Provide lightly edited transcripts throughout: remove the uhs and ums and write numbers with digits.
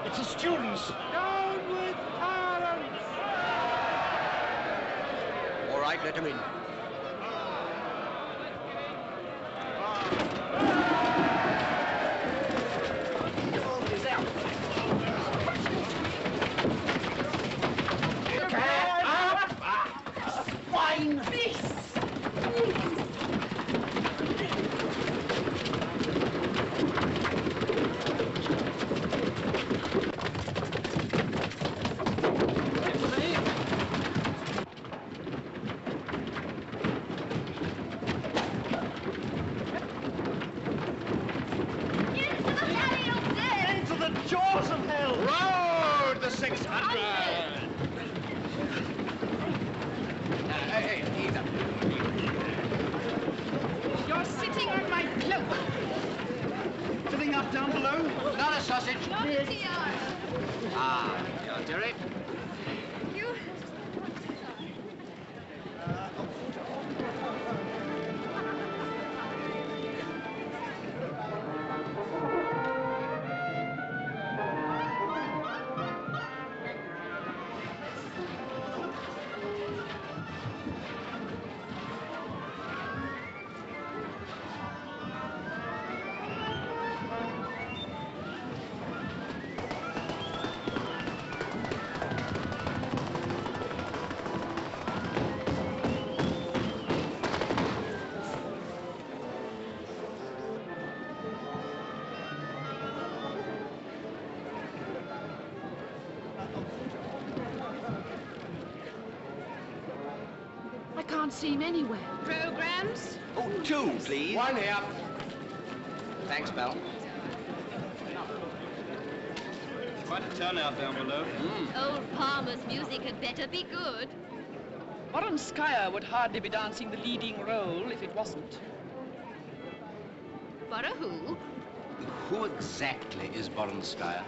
It's the students. Down with violence! All right, let them in. Jaws of hell! Road the 600! Hey, Ethan. You're sitting on my cloak. Filling up down below? Not a sausage. Not a dear. Ah, you're Derek. You... I can't see him anywhere. Programs? Oh, 2, please. 1 here. Thanks, Belle. Quite a turnout down below. Old Palmer's music had better be good. Warren Skyer would hardly be dancing the leading role if it wasn't. Borrow who? Who exactly is Boronskaya?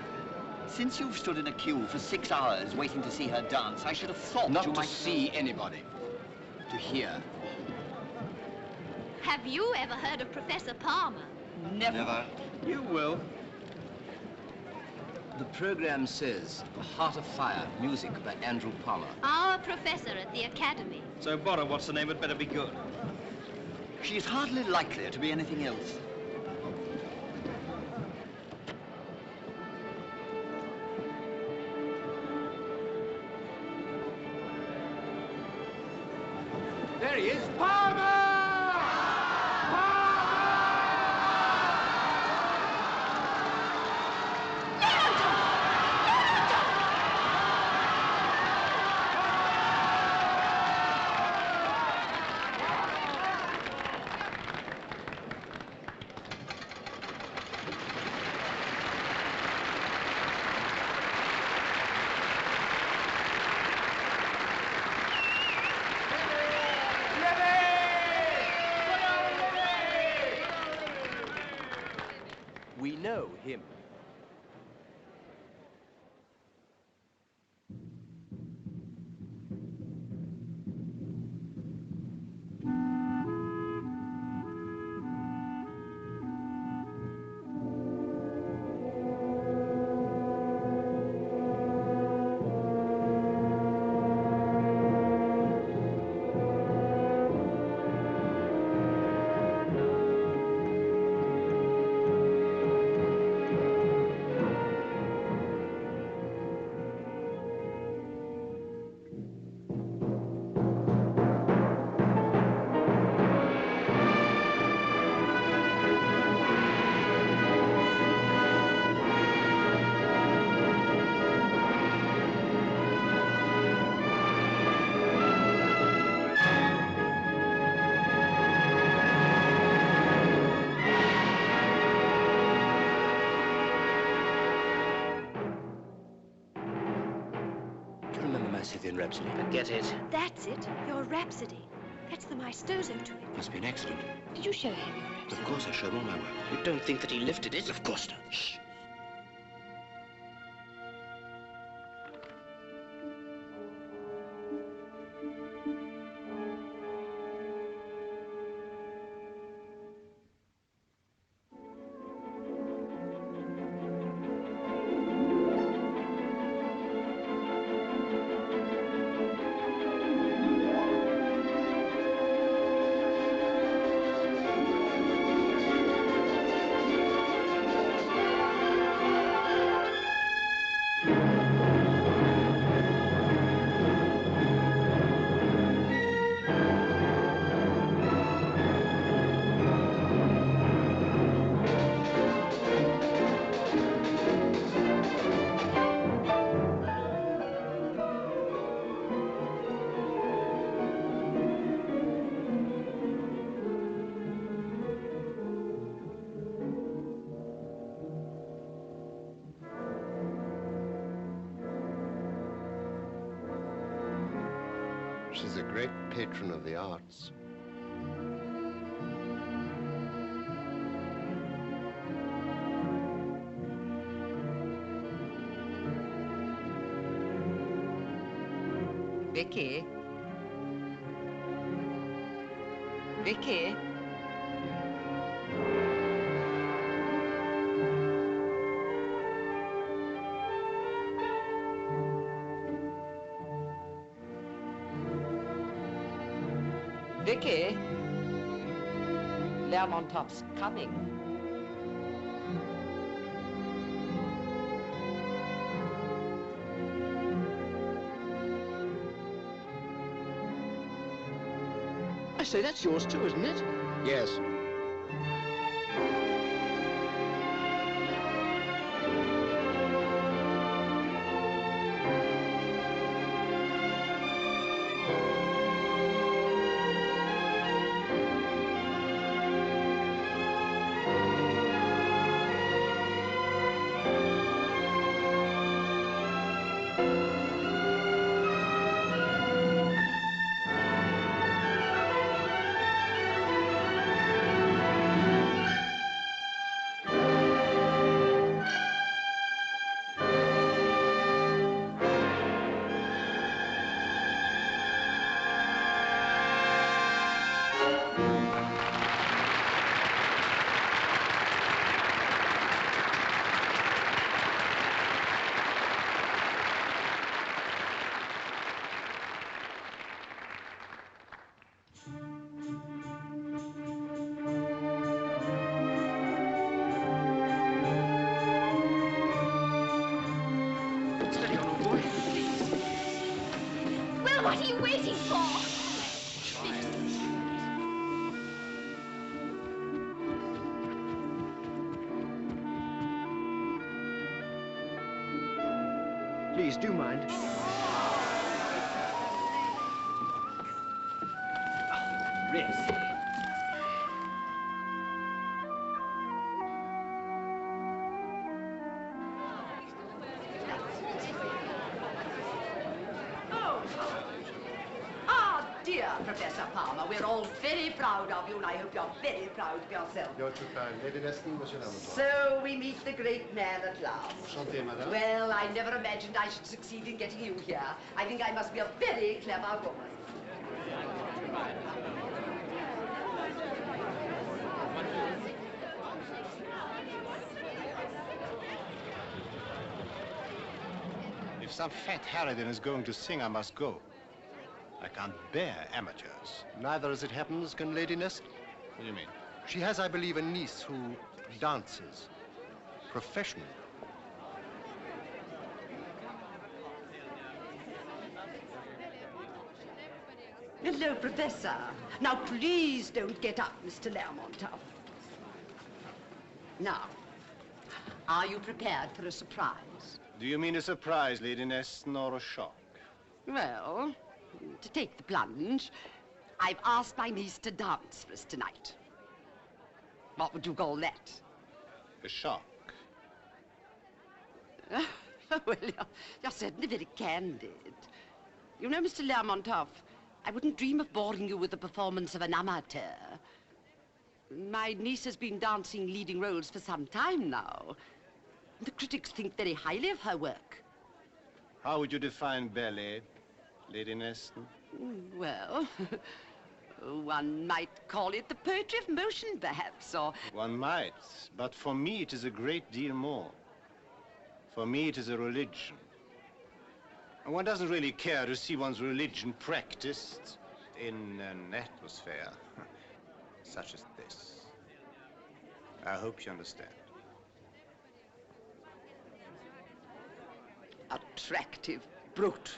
Since you've stood in a queue for 6 hours waiting to see her dance, I should have thought Not you to might see anybody. To hear. Have you ever heard of Professor Palmer? Never. You will. The program says The Heart of Fire, music by Andrew Palmer. Our professor at the academy. So, Borrow, what's the name? It better be good. She's hardly likely to be anything else. There he is, Palmer! We know him. Scythian Rhapsody. Forget it. That's it, your Rhapsody. That's the maestoso to it. Must be an accident. Did you show him your Rhapsody? Of course I showed him all my work. You don't think that he lifted it? Of course not. Shh. She's a great patron of the arts. Vicky? Vicky? Vicky? Lermontov's coming. I say, that's yours too, isn't it? Yes. you waiting for? Please, do mind. Riz. Dear Professor Palmer, we're all very proud of you, and I hope you're very proud of yourself. You're too kind. Lady Neston, Monsieur Lamont. So we meet the great man at last. Enchanté, madame. Well, I never imagined I should succeed in getting you here. I think I must be a very clever woman. If some fat harridan is going to sing, I must go. I can't bear amateurs. Neither, as it happens, can Lady Neston. What do you mean? She has, I believe, a niece who dances professionally. Hello, Professor. Now, please don't get up, Mr. Lermontov. Now, are you prepared for a surprise? Do you mean a surprise, Lady Neston, or a shock? Well, to take the plunge, I've asked my niece to dance for us tonight. What would you call that? A shock. Well, you're certainly very candid. You know, Mr. Lermontov, I wouldn't dream of boring you with the performance of an amateur. My niece has been dancing leading roles for some time now. The critics think very highly of her work. How would you define ballet, Lady Neston? Well, one might call it the poetry of motion, perhaps, or... One might, but for me it is a great deal more. For me it is a religion. And one doesn't really care to see one's religion practiced in an atmosphere such as this. I hope you understand. Attractive brute.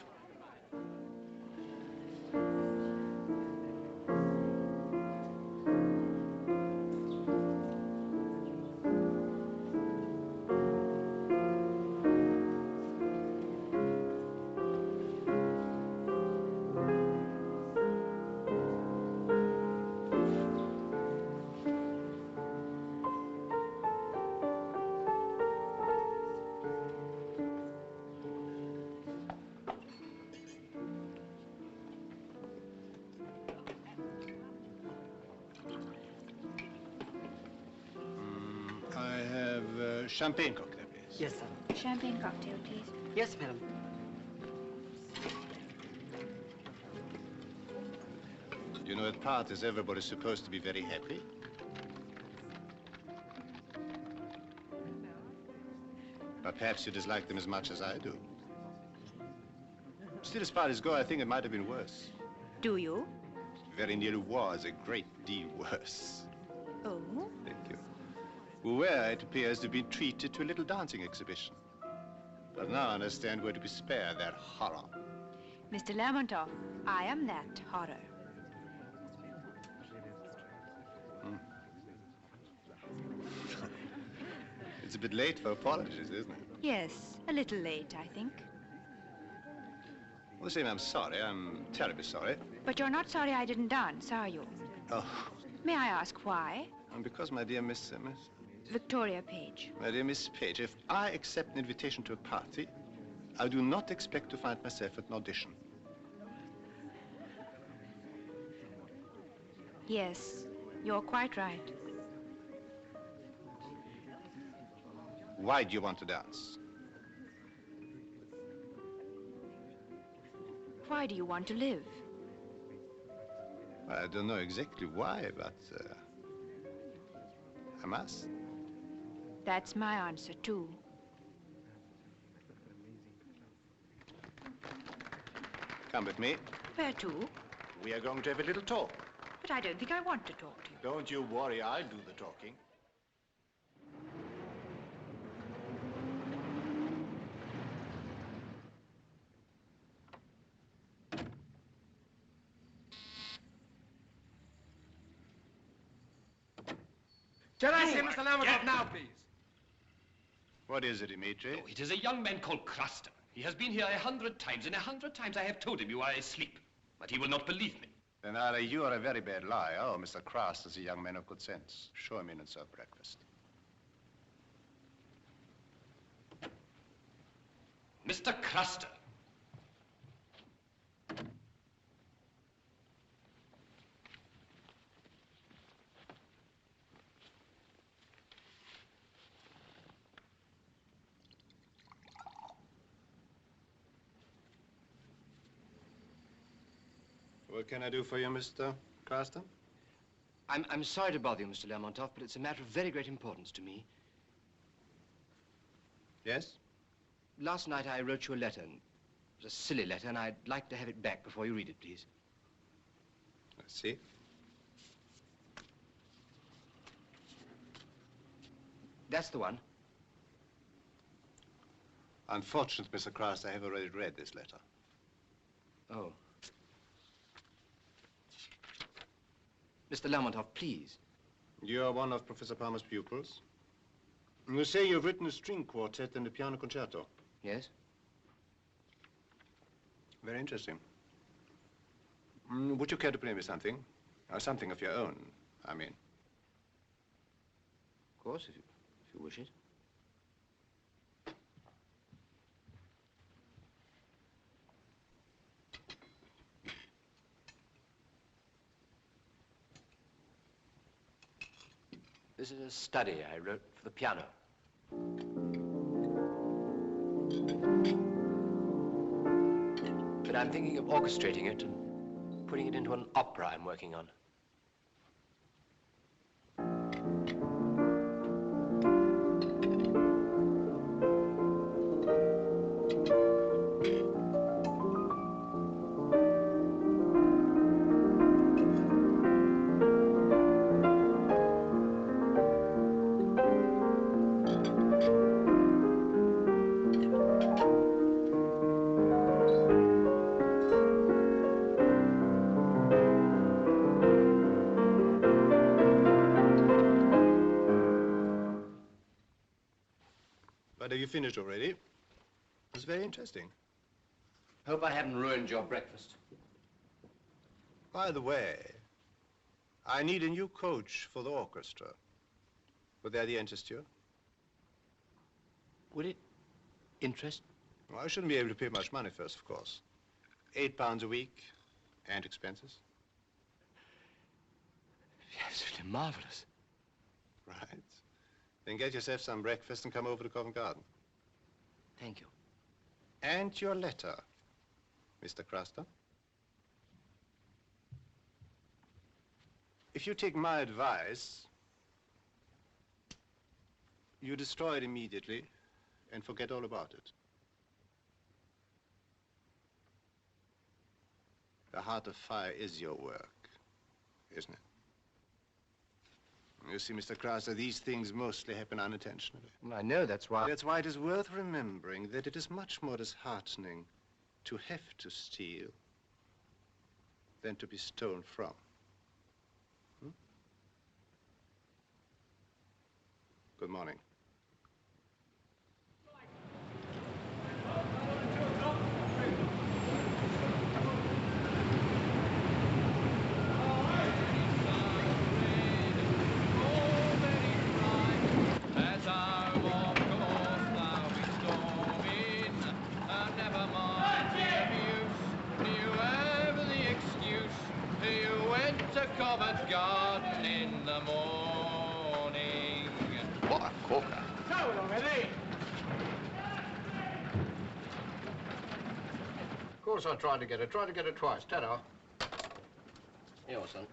Champagne cocktail, please. Yes, sir. Champagne cocktail, please. Yes, madam. You know, at parties, everybody's supposed to be very happy. But perhaps you dislike them as much as I do. Still, as parties go, I think it might have been worse. Do you? Very nearly was a great deal worse. Oh? Thank you. Where it appears to be treated to a little dancing exhibition. But now I understand we're to be spared that horror. Mr. Lermontov, I am that horror. It's a bit late for apologies, isn't it? Yes, a little late, I think. All the same, I'm sorry. I'm terribly sorry. But you're not sorry I didn't dance, are you? Oh, May I ask why? and because, my dear Miss Victoria Page. My dear Miss Page, if I accept an invitation to a party, I do not expect to find myself at an audition. Yes, you're quite right. Why do you want to dance? Why do you want to live? I don't know exactly why, but I must. That's my answer, too. Come with me. Where to? We are going to have a little talk. But I don't think I want to talk to you. Don't you worry, I'll do the talking. Can I see Mr. Lermontov now, please? What is it, Dimitri? Oh, it is a young man called Craster. He has been here 100 times, and 100 times I have told him you are asleep. But he will not believe me. Then either you are a very bad liar, or Mr. Crast is a young man of good sense. Show him in and serve breakfast. Mr. Craster. What can I do for you, Mr. Craster? I'm sorry to bother you, Mr. Lermontov, but it's a matter of very great importance to me. Yes? Last night I wrote you a letter. It was a silly letter, and I'd like to have it back before you read it, please. Let's see. That's the one. Unfortunately, Mr. Craster, I have already read this letter. Oh. Mr. Lermontov, please. You are one of Professor Palmer's pupils. You say you've written a string quartet and a piano concerto. Yes? Very interesting. Would you care to play me something? Something of your own, I mean. Of course, if you wish it. This is a study I wrote for the piano. But I'm thinking of orchestrating it and putting it into an opera I'm working on. But have you finished already? It's very interesting. Hope I haven't ruined your breakfast. By the way, I need a new coach for the orchestra. Would the idea interest you? Would it interest? Well, I shouldn't be able to pay much money first, of course. £8 a week and expenses. Absolutely marvelous. Right. Then get yourself some breakfast and come over to Covent Garden. Thank you. And your letter, Mr. Craster. If you take my advice, you destroy it immediately and forget all about it. The Heart of Fire is your work, isn't it? You see, Mr. Craster, these things mostly happen unintentionally. I know, that's why... That's why it is worth remembering that it is much more disheartening to have to steal than to be stolen from. Good morning. Covent Garden in the morning. What a corker. So already. Of course I tried to get it. Tried to get it twice. Ta-da. Here, son.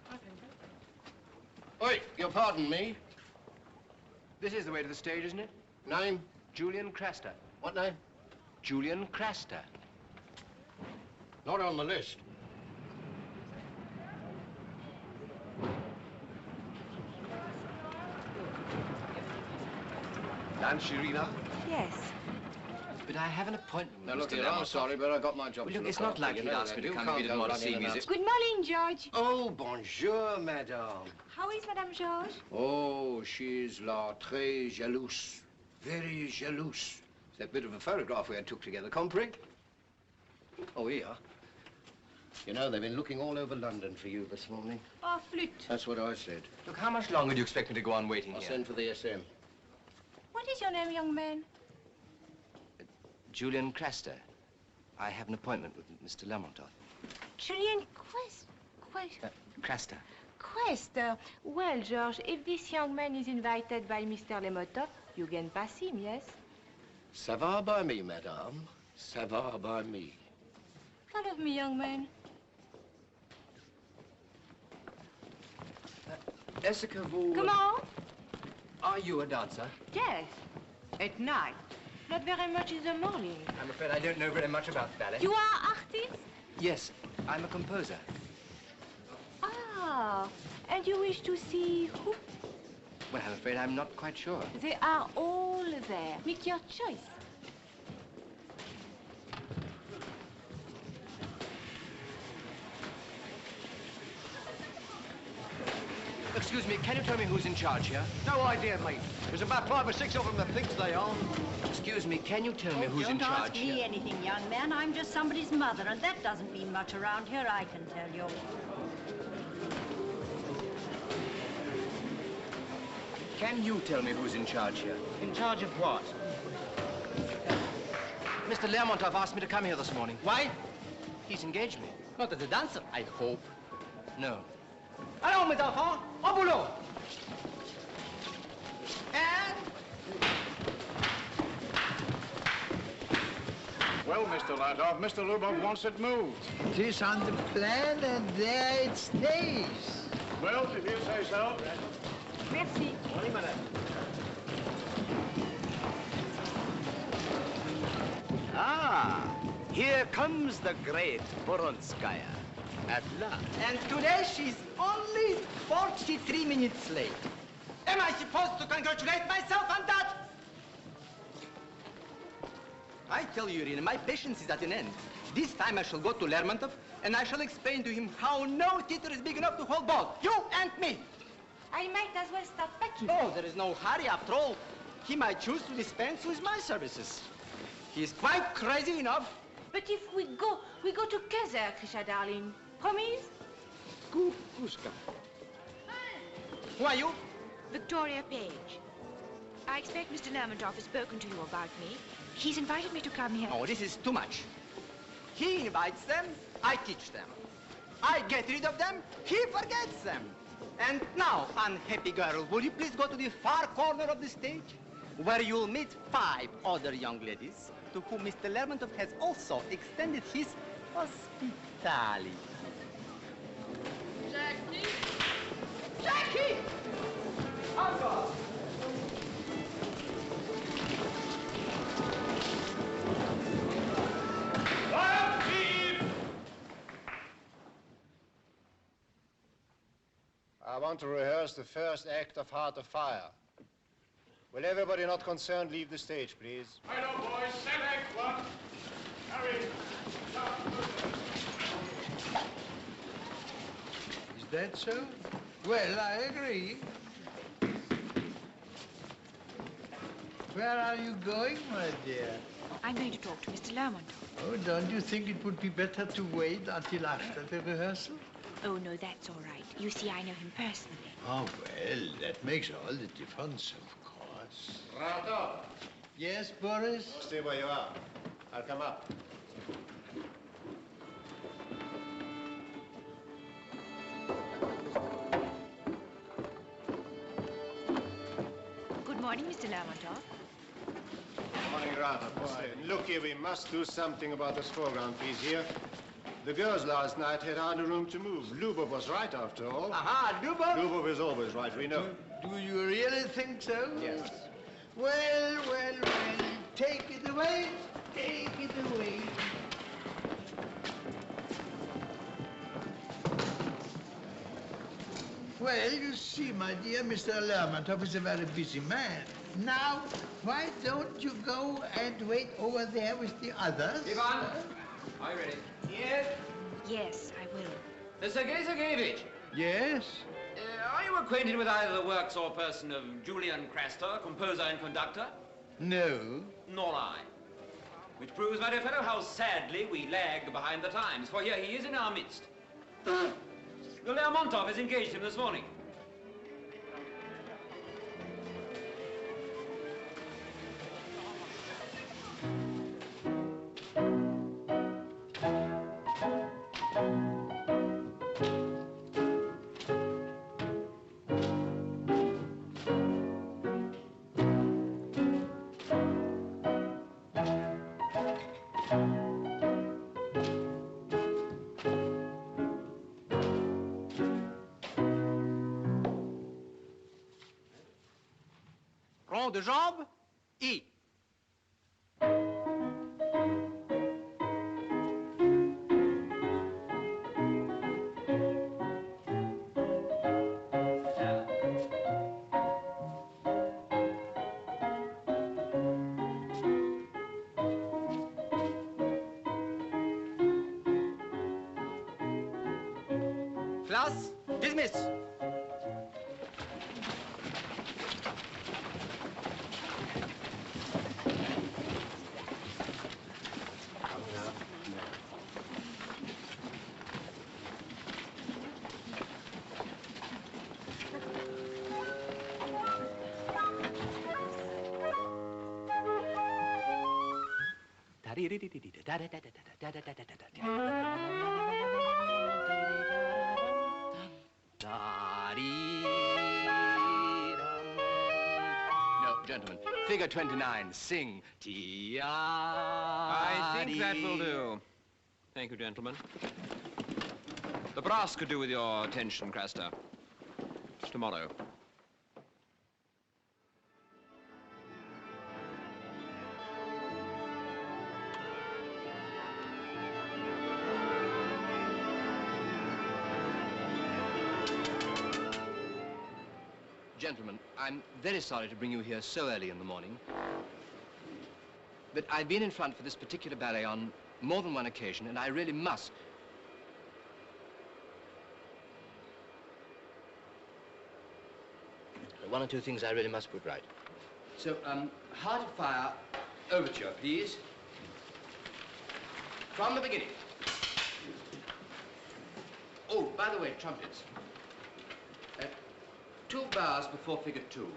Oi, you'll pardon me. This is the way to the stage, isn't it? Name? Julian Craster. What name? Julian Craster. Not on the list. Lunch, Irina? Yes. but I have an appointment Now, with look Mr. here, I'm Lermontov. sorry, but I've got my job Well, to look, look it's not after. like You he'd know ask that. me to You come if he can't didn't go want to running see and music. Good morning, George. Oh, bonjour, madame. How is Madame Georges? Oh, she's la très jalouse. Very jalouse. That bit of a photograph we had took together, compris? Oh, here. You know, they've been looking all over London for you this morning. Oh, flute. That's what I said. Look, how much longer do you expect me to go on waiting I'll here? send for the SM. What is your name, young man? Julian Craster. I have an appointment with Mr. Lermontov. Julian Craster. Quest. Well, George, if this young man is invited by Mr. Lermontov, you can pass him, yes? Ça va by me, madame. Ça va by me. Follow me, young man. Est-ce que vous... Comment? Are you a dancer? Yes. At night. Not very much in the morning. I'm afraid I don't know very much about ballet. You are artist? Yes, I'm a composer. Ah, and you wish to see who? Well, I'm afraid I'm not quite sure. They are all there. Make your choice. Excuse me, can you tell me who's in charge here? No idea, mate. There's about 5 or 6 of them that thinks they are. Excuse me, can you tell me who's in charge Don't ask me here? anything, young man. I'm just somebody's mother, and that doesn't mean much around here, I can tell you. Can you tell me who's in charge here? In charge of what? Mr. Lermontov asked me to come here this morning. Why? He's engaged me. Not as a dancer, I hope. No. Allons, mes enfants, au boulot! And... Well, Mr. Lermontov, Mr. Lubov wants it moved. It is on the plan, and there it stays. Well, if you say so. Merci. Ah, here comes the great Voronskaya. At last. And today she's only 43 minutes late. Am I supposed to congratulate myself on that? I tell you, Irina, my patience is at an end. This time I shall go to Lermontov, and I shall explain to him how no theater is big enough to hold both, you and me. I might as well start packing. Oh, there is no hurry after all. He might choose to dispense with my services. He is quite crazy enough. But if we go together, Krisha, darling. Promise? Kukuska. Who are you? Victoria Page. I expect Mr. Lermontov has spoken to you about me. He's invited me to come here. Oh, this is too much. He invites them, I teach them. I get rid of them, he forgets them. And now, unhappy girl, will you please go to the far corner of the stage, where you'll meet 5 other young ladies to whom Mr. Lermontov has also extended his hospitality. Jackie! Jackie! Uncle! I want to rehearse the first act of Heart of Fire. Will everybody not concerned leave the stage, please? Right on, boys. Set act one. Hurry. Is that so? Well, I agree. Where are you going, my dear? I'm going to talk to Mr. Lermontov. Oh, don't you think it would be better to wait until after the rehearsal? Oh, no, that's all right. You see, I know him personally. Oh, well, that makes all the difference, of course. Lermontov. Yes, Boris? Stay where you are. I'll come up. Good morning, Mr. Lermontov. Morning, Rata. Look here, we must do something about this foreground piece here. The girls last night had hardly room to move. Lubov was right, after all. Aha, Lubov? Lubov is always right, we know. Do you really think so? Yes. Well, well, well. Take it away. Take it away. Well, you see, my dear, Mr. Lermontov is a very busy man. Now, why don't you go and wait over there with the others? Ivan, are you ready? Yes. Yes, I will. Sergei Sergeyevich. Yes? Are you acquainted with either the works or person of Julian Craster, composer and conductor? No. Nor I. Which proves, my dear fellow, how sadly we lag behind the times, for here he is in our midst. Lermontov has engaged him this morning. Rond de jambe, I. Class, dismiss. No, gentlemen, figure 29, sing. I think that will do. Thank you, gentlemen. The brass could do with your attention, Craster. Tomorrow. Gentlemen, I'm very sorry to bring you here so early in the morning, but I've been in front for this particular ballet on more than one occasion, and I really must. One or two things I really must put right. So, Heart of Fire overture, please. From the beginning. Oh, by the way, trumpets. 2 bars before figure 2.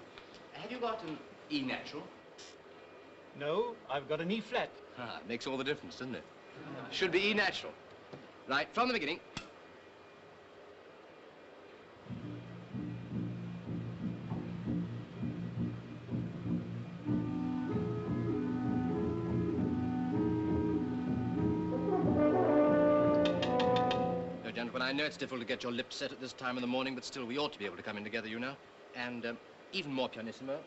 Have you got an E natural? No, I've got an E flat. Ah, it makes all the difference, doesn't it? Should be E natural. Right, from the beginning. Gentlemen, I know it's difficult to get your lips set at this time of the morning, but still, we ought to be able to come in together, you know. And even more pianissimo,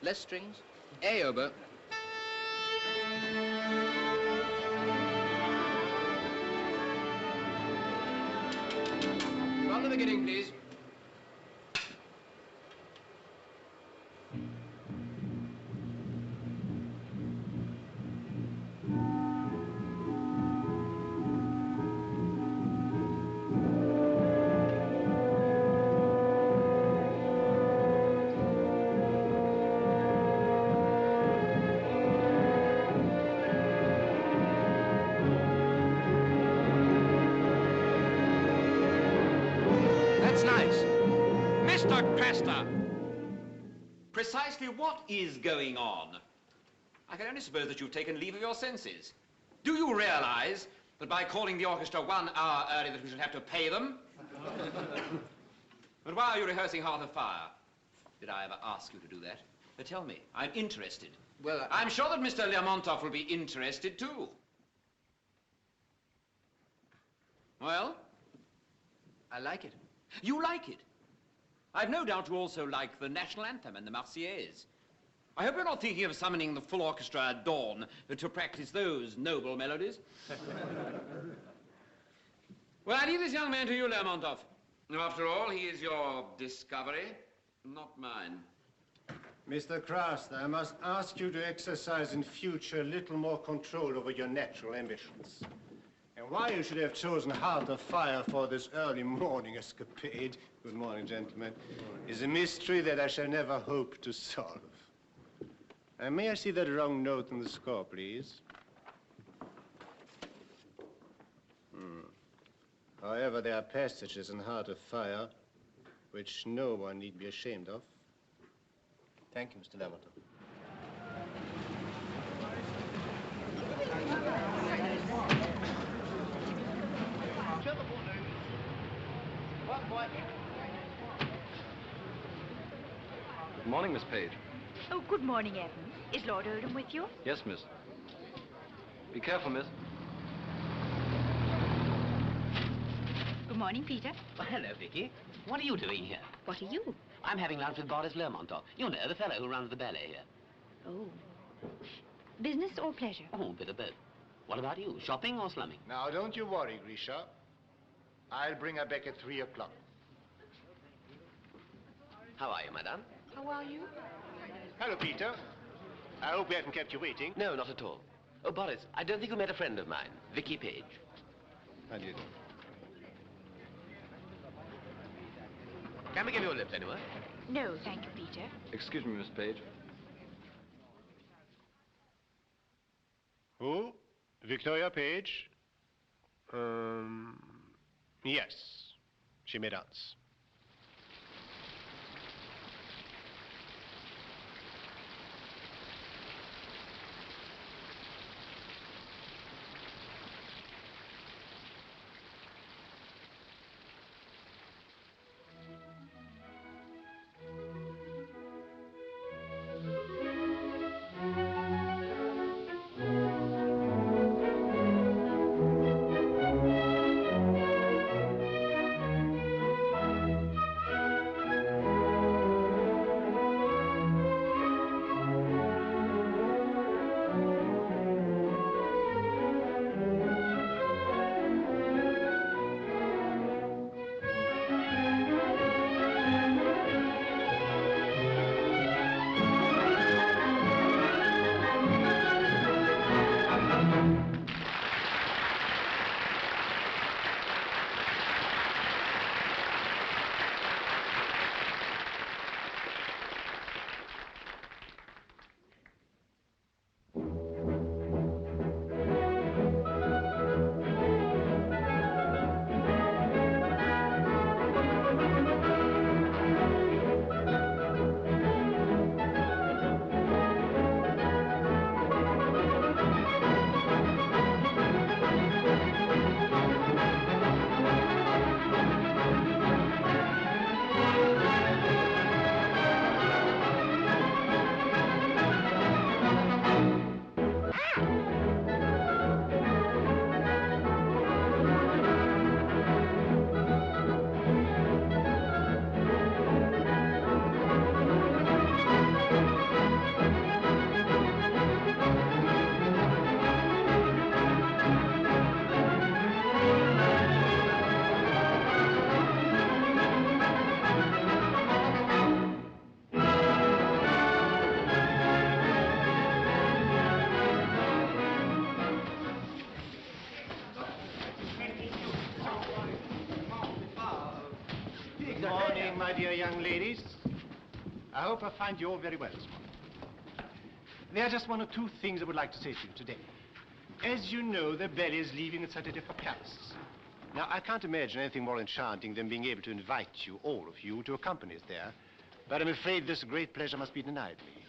less strings, A oboe. From the beginning, please. Mr. Craster, precisely what is going on? I can only suppose that you've taken leave of your senses. Do you realize that by calling the orchestra 1 hour early that we shall have to pay them? But why are you rehearsing Heart of Fire? Did I ever ask you to do that? But tell me, I'm interested. Well, I'm sure that Mr. Lermontov will be interested too. Well? I like it. You like it? I've no doubt you also like the national anthem and the Marseillaise. I hope you're not thinking of summoning the full orchestra at dawn to practice those noble melodies. Well, I leave this young man to you, Lermontov. After all, he is your discovery, not mine. Mr. Craster, I must ask you to exercise in future a little more control over your natural ambitions. And why you should have chosen Heart of Fire for this early morning escapade, good morning, gentlemen, is a mystery that I shall never hope to solve. May I see that wrong note on the score, please? However, there are passages in Heart of Fire which no one need be ashamed of. Thank you, Mr. Lamberton. Good morning, Miss Page. Oh, good morning, Evan. Is Lord Oldham with you? Yes, miss. Be careful, miss. Good morning, Peter. Well, hello, Vicky. What are you doing here? What are you? I'm having lunch with Boris Lermontov. You know, the fellow who runs the ballet here. Oh. Business or pleasure? Oh, a bit of both. What about you? Shopping or slumming? Now, don't you worry, Grisha. I'll bring her back at 3 o'clock. How are you, madame? How are you? Hello, Peter. I hope we haven't kept you waiting. No, not at all. Oh, Boris, I don't think you met a friend of mine, Vicky Page. I did. Can we give you a lift anyway? No, thank you, Peter. Excuse me, Miss Page. Who? Victoria Page? Yes. She may dance. Good morning, my dear young ladies. I hope I find you all very well this morning. There are just one or two things I would like to say to you today. As you know, the ballet is leaving at Saturday for Paris. Now, I can't imagine anything more enchanting than being able to invite you, all of you, to accompany us there. But I'm afraid this great pleasure must be denied me.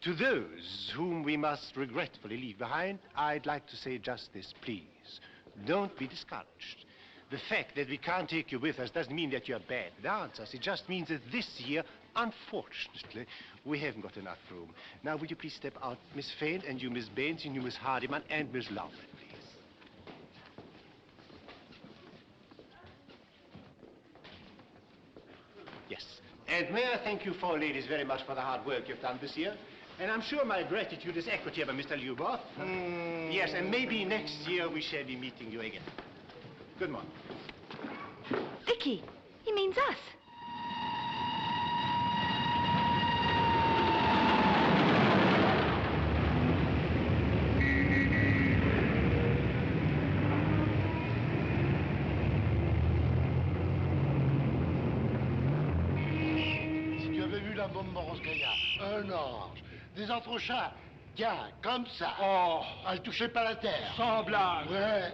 To those whom we must regretfully leave behind, I'd like to say just this, please. Don't be discouraged. The fact that we can't take you with us doesn't mean that you're bad dancers. It just means that this year, unfortunately, we haven't got enough room. Now, would you please step out, Miss Fain, and you, Miss Baines, and you, Miss Hardiman, and Miss Lowman, please. Yes. And may I thank you four ladies very much for the hard work you've done this year. And I'm sure my gratitude is equity by Mr. Lyubov. Yes, and maybe next year we shall be meeting you again. Good morning. Vicky, he means us. la bombe Moronskaya. Un ange. Des entrechats. Tiens, comme ça. Oh. Elle touchait pas la terre. Sans blague. Ouais.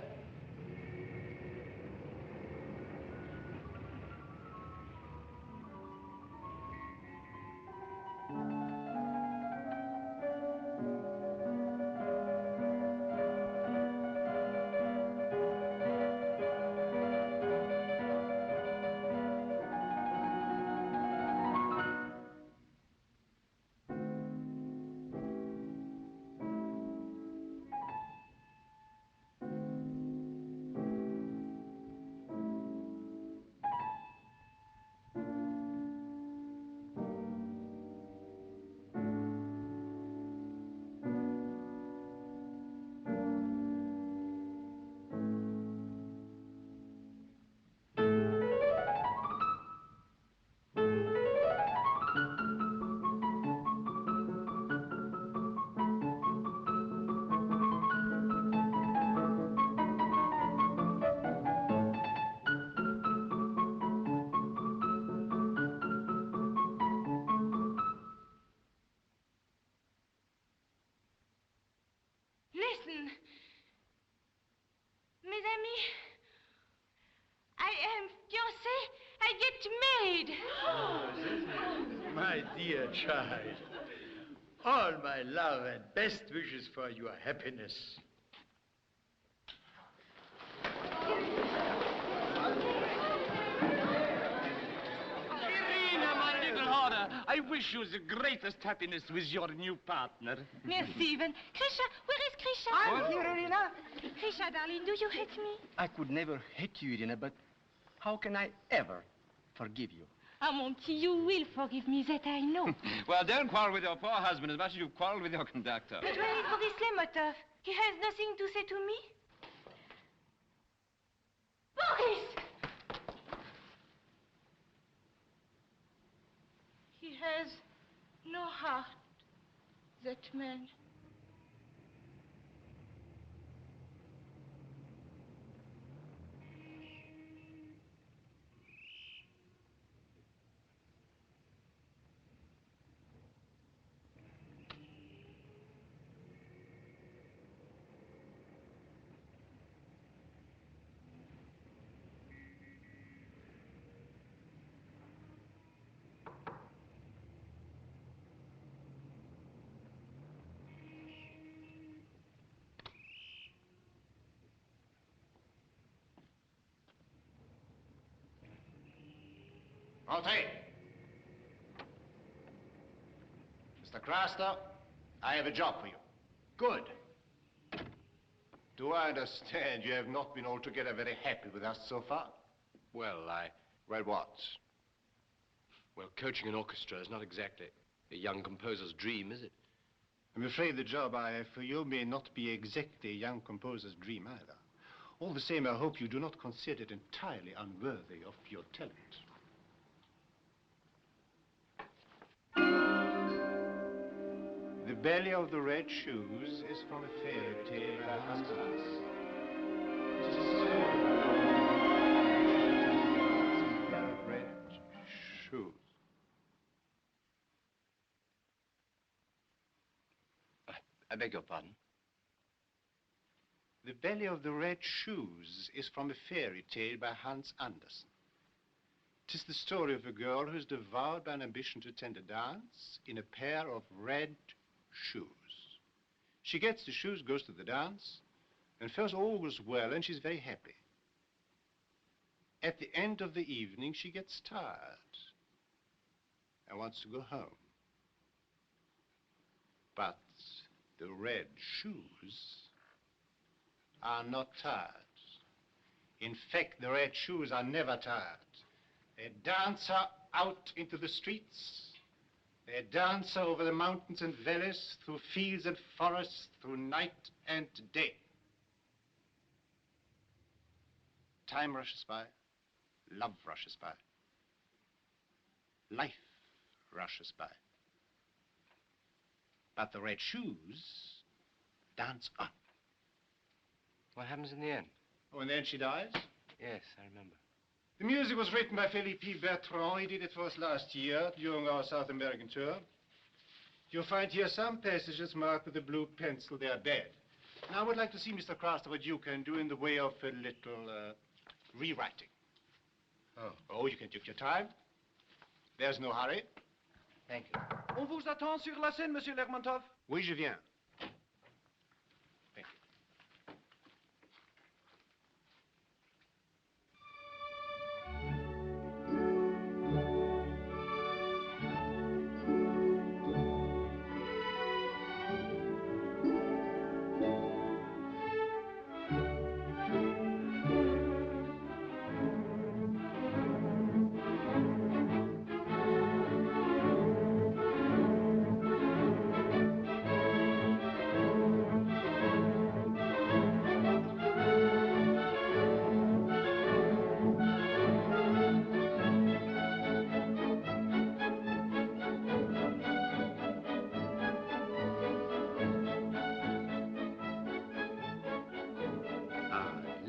Listen. Mes amis, I am fiancée. I get married. My dear child, all my love and best wishes for your happiness. Irina, my little horror, I wish you the greatest happiness with your new partner. Merci, Ivan. Grisha, where is Grisha? I'm here, Irina. Grisha, darling, do you hate me? I could never hate you, Irina, but how can I ever forgive you? Ah, mon petit, you will forgive me, that I know. Well, don't quarrel with your poor husband as much as you've quarreled with your conductor. But where is Boris Lemotov? He has nothing to say to me? Boris! He has no heart, that man. Entrez. Mr. Craster, I have a job for you. Good. Do I understand you have not been altogether very happy with us so far? Well, Well, what? Well, coaching an orchestra is not exactly a young composer's dream, is it? I'm afraid the job I have for you may not be exactly a young composer's dream either. All the same, I hope you do not consider it entirely unworthy of your talent. The Belly of the Red Shoes is from a fairy tale by Hans Sachs. It is a story of red shoes. I beg your pardon? The Belly of the Red Shoes is from a fairy tale by Hans Andersen. It is the story of a girl who is devoured by an ambition to attend a dance in a pair of red shoes. She gets the shoes, goes to the dance, and first all goes well, and she's very happy. At the end of the evening, she gets tired and wants to go home. But the red shoes are not tired. In fact, the red shoes are never tired. They dance her out into the streets. They dance her over the mountains and valleys, through fields and forests, through night and day. Time rushes by. Love rushes by. Life rushes by. But the red shoes dance on. What happens in the end? Oh, and then she dies? Yes, I remember. The music was written by Philippe Bertrand. He did it for us last year during our South American tour. You'll find here some passages marked with a blue pencil. They are bad. Now I would like to see, Mr. Craster, what you can do in the way of a little rewriting. Oh, you can take your time. There's no hurry. Thank you. On vous attend sur la scène, Monsieur Lermontov. Oui, je viens.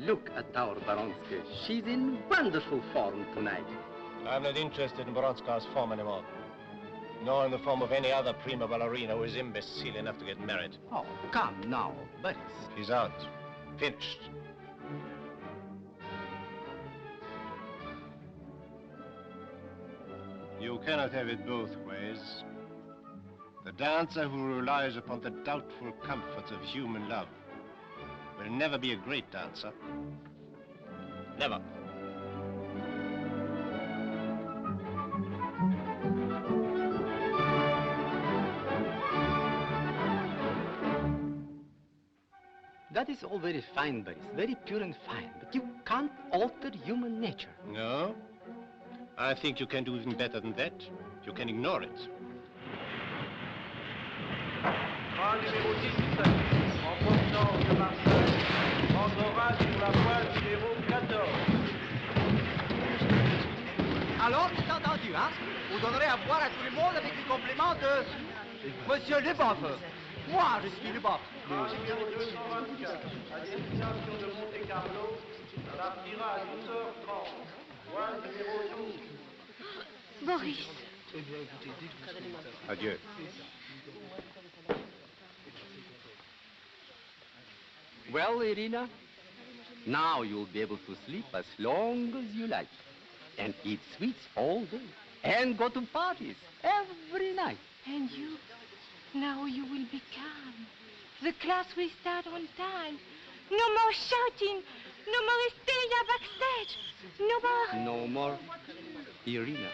Look at our Baronska. She's in wonderful form tonight. I'm not interested in Bronska's form anymore. Nor in the form of any other prima ballerina who is imbecile enough to get married. Oh, come now, Boris. She's out. Finished. You cannot have it both ways. The dancer who relies upon the doubtful comforts of human love will never be a great dancer. Never. That is all very fine, Boris, very pure and fine, but you can't alter human nature. No? I think you can do even better than that. You can ignore it. Numéro 10, en provenance de Marseille, entrera sur la voie numéro 14. Alors, c'est entendu, hein? Vous donnerez à boire à tout le monde avec les compléments de Monsieur Leboeuf. Moi, je suis Leboeuf. Numéro 224, à destination de Monte-Carlo, partira à 12h30. Voie numéro 12. Boris. Adieu. Well, Irina, now you'll be able to sleep as long as you like, and eat sweets all day, and go to parties every night. And you? Now you will be calm. The class will start on time. No more shouting. No more hysteria backstage. No more... No more Irina.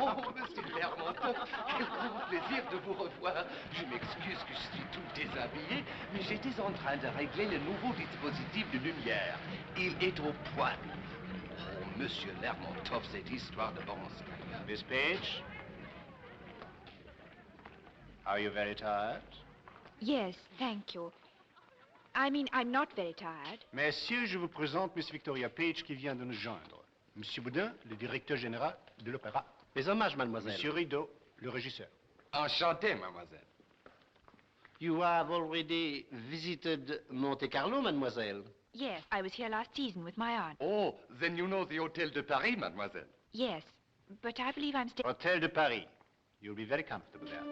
Oh, monsieur Lermontov, quel grand plaisir de vous revoir. Je m'excuse que je suis tout déshabillé, mais j'étais en train de régler le nouveau dispositif de lumière. Il est au point. Oh, monsieur Lermontov, cette histoire de Baronskaya. Miss Page? Are you very tired? Yes, thank you. I mean, I'm not very tired. Messieurs, je vous présente Miss Victoria Page qui vient de nous joindre. Monsieur Boudin, le directeur général de l'opéra. Mes hommages, mademoiselle. Monsieur Rideau, le régisseur. Enchanté, mademoiselle. You have already visited Monte Carlo, mademoiselle? Yes, I was here last season with my aunt. Oh, then you know the Hôtel de Paris, mademoiselle. Yes, but I believe I'm staying... Hôtel de Paris. You'll be very comfortable there.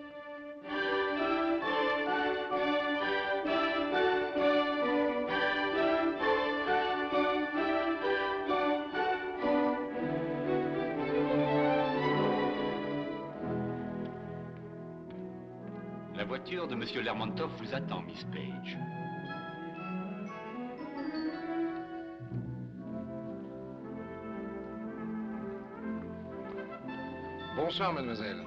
La voiture de Monsieur Lermontov vous attend, Miss Page. Bonsoir, mademoiselle.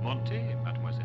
Montez, mademoiselle.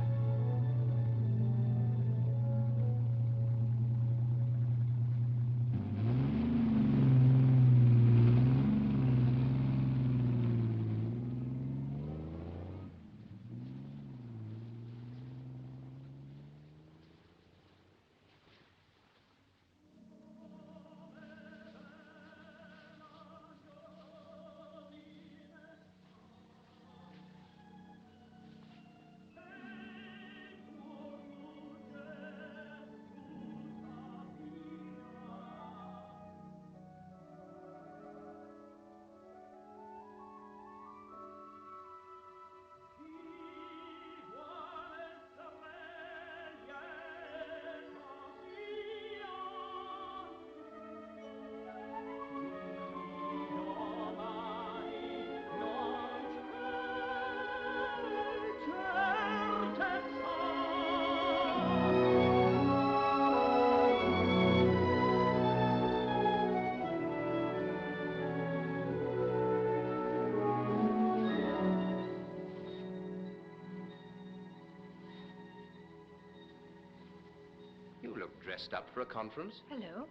You look dressed up for a conference. Hello.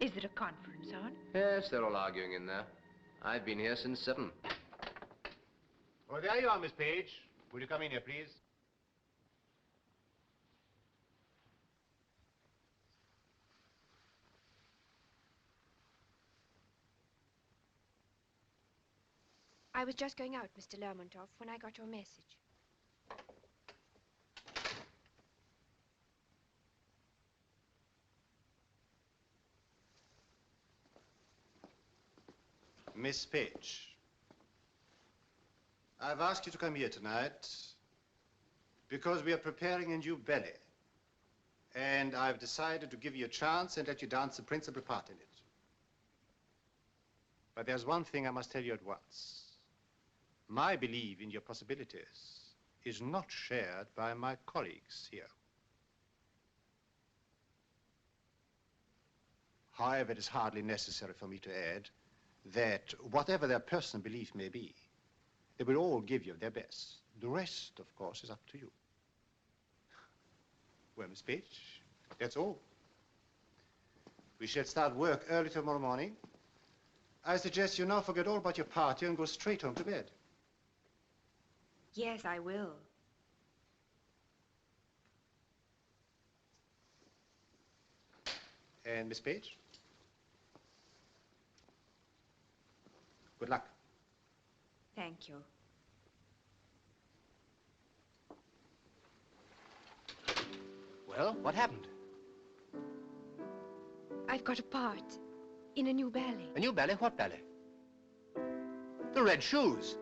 Is there a conference on? Yes, they're all arguing in there. I've been here since 7. Oh, there you are, Miss Page. Will you come in here, please? I was just going out, Mr. Lermontov, when I got your message. Miss Page, I've asked you to come here tonight because we are preparing a new ballet. And I've decided to give you a chance and let you dance the principal part in it. But there's one thing I must tell you at once. My belief in your possibilities is not shared by my colleagues here. However, it is hardly necessary for me to add that whatever their personal belief may be, they will all give you their best. The rest, of course, is up to you. Well, Miss Page, that's all. We shall start work early tomorrow morning. I suggest you now forget all about your party and go straight home to bed. Yes, I will. And Miss Page? Good luck. Thank you. Well, what happened? I've got a part in a new ballet. A new ballet? What ballet? The Red Shoes.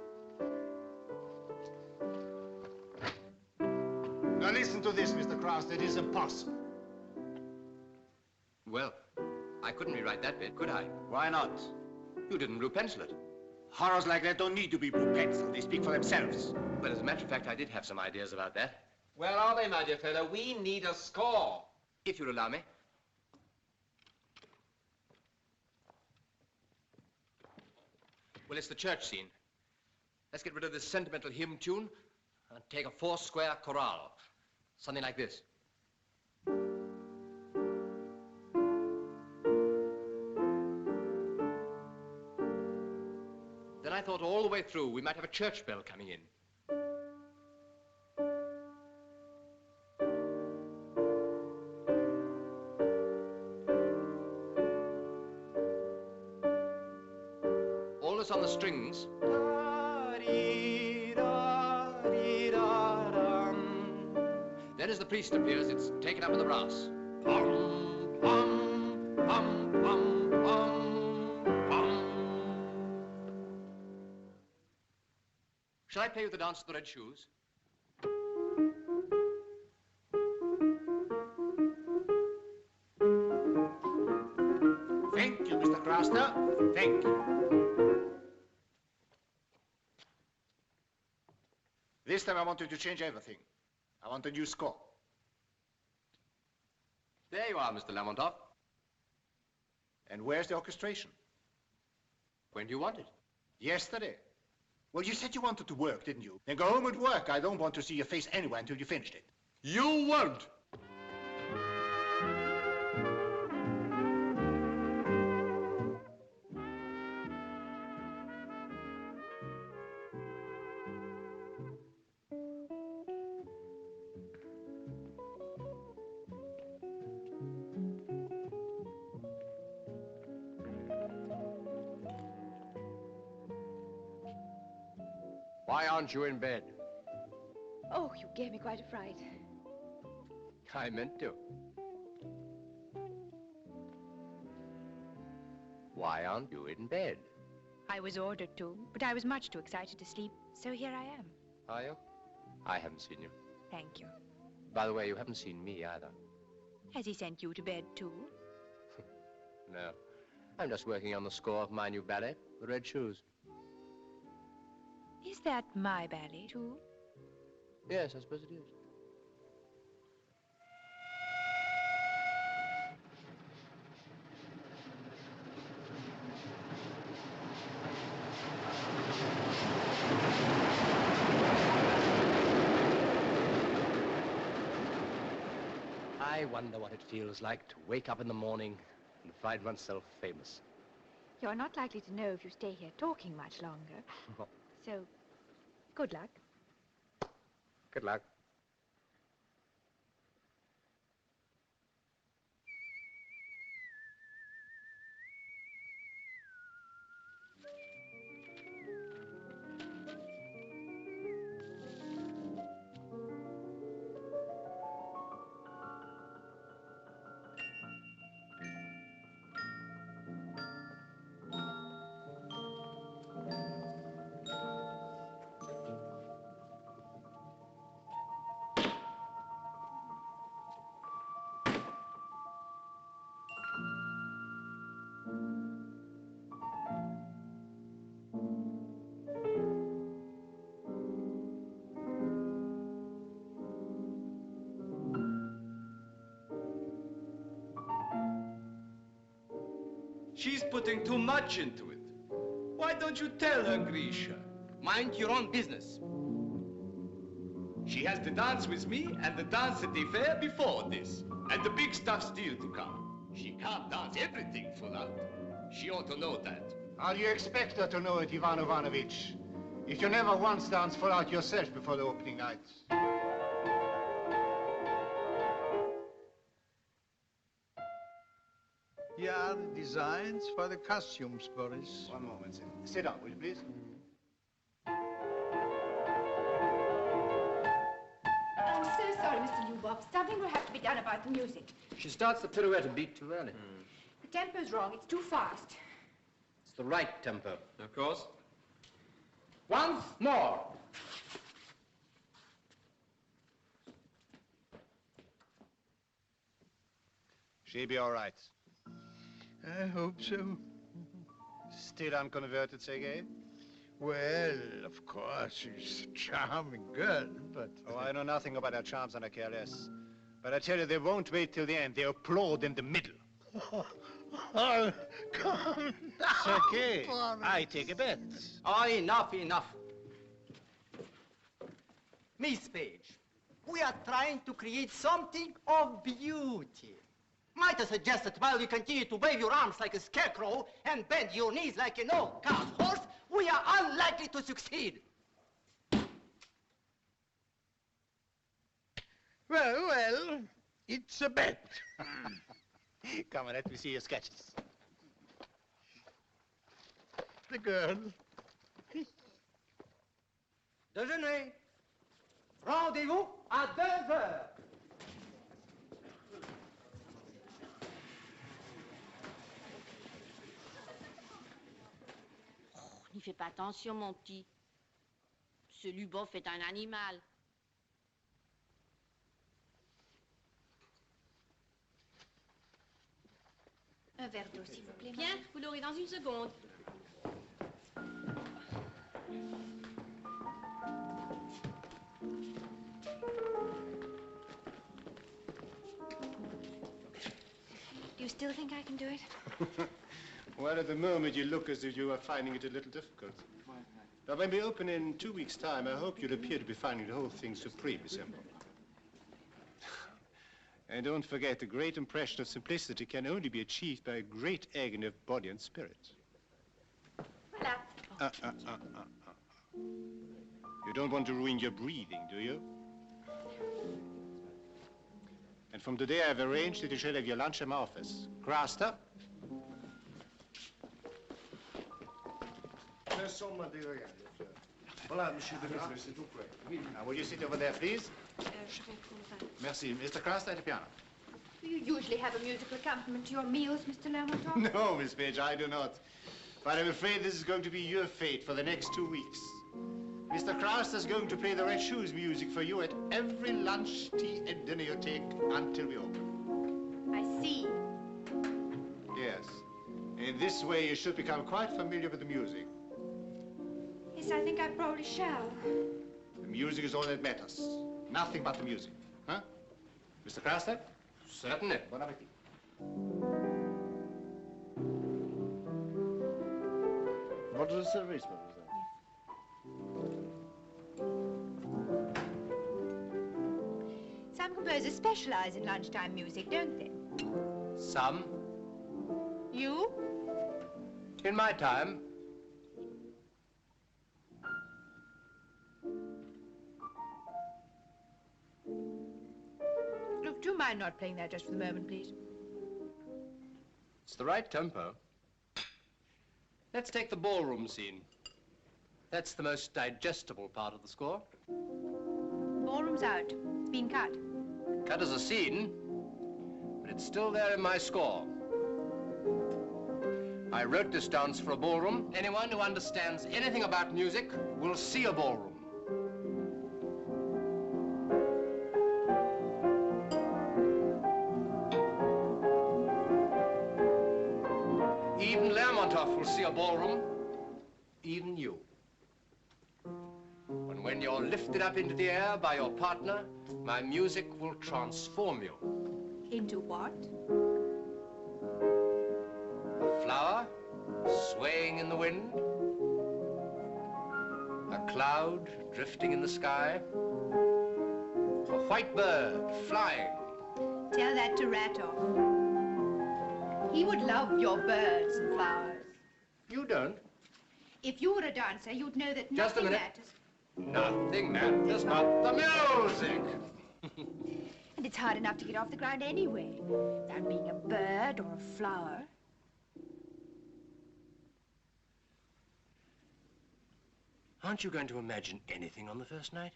Now listen to this, Mr. Krause. It is impossible. Well, I couldn't rewrite that bit, could I? Why not? You didn't blue pencil it. Horrors like that don't need to be blue pencil. They speak for themselves. Well, as a matter of fact, I did have some ideas about that. Where are they, my dear fellow? We need a score. If you'll allow me. Well, it's the church scene. Let's get rid of this sentimental hymn tune and take a 4-square chorale. Something like this. Then I thought all the way through we might have a church bell coming in. All this on the strings. Then as the priest appears, it's taken up with the brass. Pum, pum, pum, pum, pum, pum. Shall I play you the dance of the Red Shoes? Thank you, Mr. Krauster. Thank you. This time I want you to change everything. I want a new score. There you are, Mr. Lermontov. And where's the orchestration? When do you want it? Yesterday. Well, you said you wanted to work, didn't you? Then go home and work. I don't want to see your face anywhere until you finished it. You won't. Why aren't you in bed? Oh, you gave me quite a fright. I meant to. Why aren't you in bed? I was ordered to, but I was much too excited to sleep, so here I am. Are you? I haven't seen you. Thank you. By the way, you haven't seen me either. Has he sent you to bed, too? No. I'm just working on the score of my new ballet, The Red Shoes. Is that my ballet, too? Yes, I suppose it is. I wonder what it feels like to wake up in the morning and find oneself famous. You're not likely to know if you stay here talking much longer. So, good luck. Good luck. She's putting too much into it. Why don't you tell her, Grisha? Mind your own business. She has the dance with me and the dance at the fair before this. And the big stuff still to come. She can't dance everything full out. She ought to know that. How do you expect her to know it, Ivan Ivanovich? If you never once danced full out yourself before the opening nights. Here are the designs for the costumes, Boris. One moment. Sit down, will you please? I'm so sorry, Mr. Lyubov. Something will have to be done about the music. She starts the pirouette a beat too early. The tempo's wrong. It's too fast. It's the right tempo. Of course. Once more. She'll be all right. I hope so. Still unconverted, Sergei? Well, of course, she's a charming girl, but... Oh, I know nothing about her charms and I care less. But I tell you, they won't wait till the end. They applaud in the middle. Oh, come now, Sergei, I take a bet. Oh, enough, enough. Miss Page, we are trying to create something of beauty. Might I suggest that while you continue to wave your arms like a scarecrow and bend your knees like an old cart horse, we are unlikely to succeed. Well, it's a bet. Come on, let me see your sketches. The girl. Déjeuner. Rendez-vous à 2h. N'y fais pas attention, mon petit. Ce Lubov est un animal. Un verre d'eau, s'il vous plaît. Bien, vous l'aurez dans une seconde. Do you still think I can do it? Well, at the moment you look as if you are finding it a little difficult. But when we open in 2 weeks' time, I hope you'll appear to be finding the whole thing supremely simple. And don't forget, the great impression of simplicity can only be achieved by a great agony of body and spirit. Voilà. You don't want to ruin your breathing, do you? And from today, I've arranged that you shall have your lunch in my office. Craster? Voilà, monsieur de Maistre, s'il vous plaît. Oui. Will you sit over there, please? Je vais prendre Merci. Mr. Craster at the piano. Do you usually have a musical accompaniment to your meals, Mr. Lermontov? No, Miss Page, I do not. But I'm afraid this is going to be your fate for the next 2 weeks. Mr. Craster's going to play the Red Shoes music for you at every lunch, tea, and dinner you take until we open. I see. Yes. In this way, you should become quite familiar with the music. Yes, I think I probably shall. The music is all that matters. Nothing but the music. Huh? Mr. Craster? Certainly. Bon appetit. Votre service, mademoiselle. Some composers specialize in lunchtime music, don't they? Some. You? In my time. Look, do you mind not playing that just for the moment, please? It's the right tempo. Let's take the ballroom scene. That's the most digestible part of the score. Ballroom's out. It's been cut. Cut as a scene, but it's still there in my score. I wrote this dance for a ballroom. Anyone who understands anything about music will see a ballroom. Even Lermontov will see a ballroom. Even you. And when you're lifted up into the air by your partner, my music will transform you. Into what? A flower swaying in the wind. A cloud drifting in the sky. A white bird flying. Tell that to Ratov. He would love your birds and flowers. You don't. If you were a dancer, you'd know that Just a nothing minute. matters. Nothing matters but the music. And it's hard enough to get off the ground anyway, without being a bird or a flower. Aren't you going to imagine anything on the first night?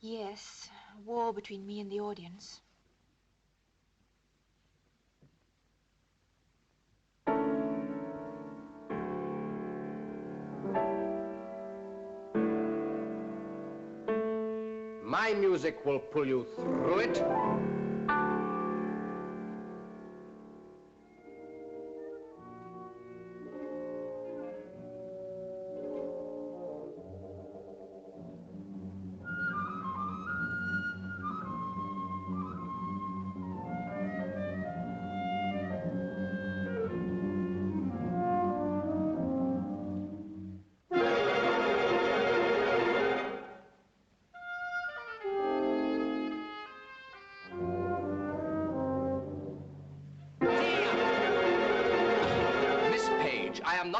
Yes, a war between me and the audience. My music will pull you through it.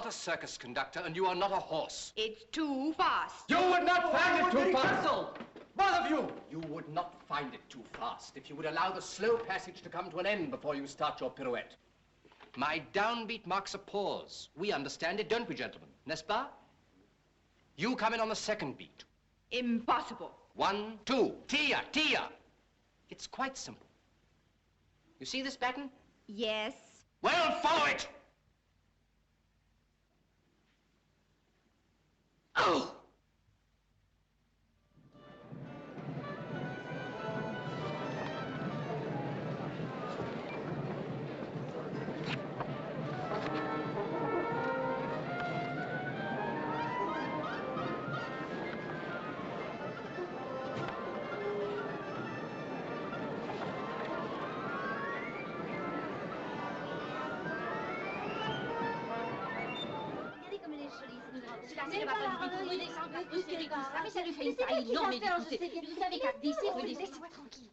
A circus conductor, and you are not a horse. It's too fast. You would not find it too fast. Both of you! You would not find it too fast if you would allow the slow passage to come to an end before you start your pirouette. My downbeat marks a pause. We understand it, don't we, gentlemen? N'est-ce pas? You come in on the second beat. Impossible. 1, 2. Tia, tia. It's quite simple. You see this pattern? Yes. Well, follow it! Oh! Si la scène va pas du tout, redescendre, hystérique, tout ça, mais ça lui fait une faillite. Non, mais écoutez, vous savez qu'à d'ici, laissez-moi tranquille.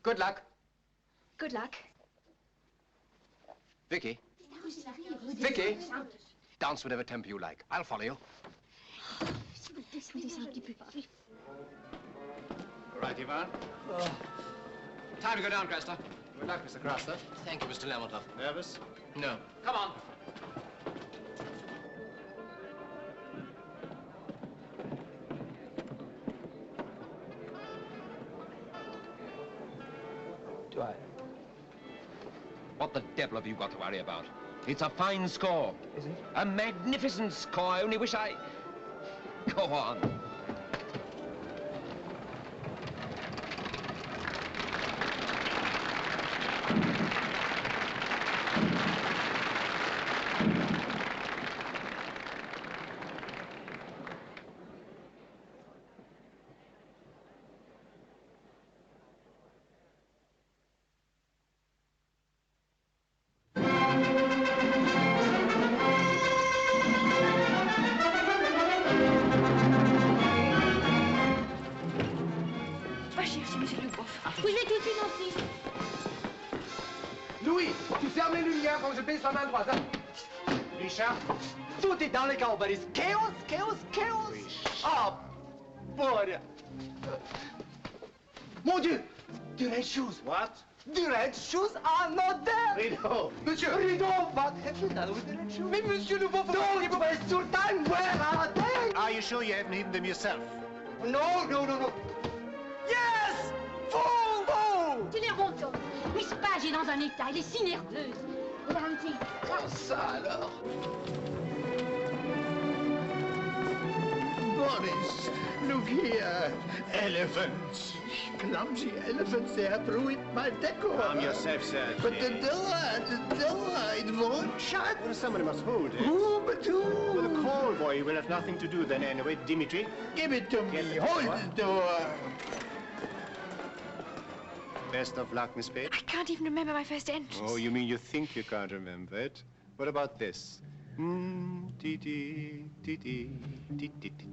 Good luck. Good luck. Vicky. Vicky. Dance whatever tempo you like. I'll follow you. Redescends un petit peu. All right, Ivan. Time to go down, Cresta. Good luck, Mr. Craster. Thank you, Mr. Lermontov. Nervous? No. Come on. Do I? What the devil have you got to worry about? It's a fine score. Is it? A magnificent score. I only wish I... Go on. Va chercher M. Lubov. Oui, mais tout de suite aussi. Louis, tu fermes les lumières quand je baisse la main droite, hein? Richard? Tout est dans le chaos, Boris. Chaos, chaos, chaos. Oh, boy. Mon Dieu! The red shoes. What? The red shoes are not there. Rideau. Monsieur Rideau, what have you done with the red shoes? Mais Monsieur Lubov, don't waste your time. Where are they? Are you sure you haven't hidden them yourself? No, no, no, no. Yes! Fool! Tu les rontonnes. Miss Page est dans un état, elle est si nerveuse. Regarde, un petit. Oh, ça alors? Boris, look here. Elephants. Clumsy elephants, they have ruined my decor. Calm yourself, sir. But the door, it won't shut. Well, somebody must hold it. Who but who? Well, the call boy will have nothing to do then anyway. Dimitri. Give it to me. Hold the door. Best of luck, Miss Page. I can't even remember my first entrance. Oh, you mean you think you can't remember it? What about this?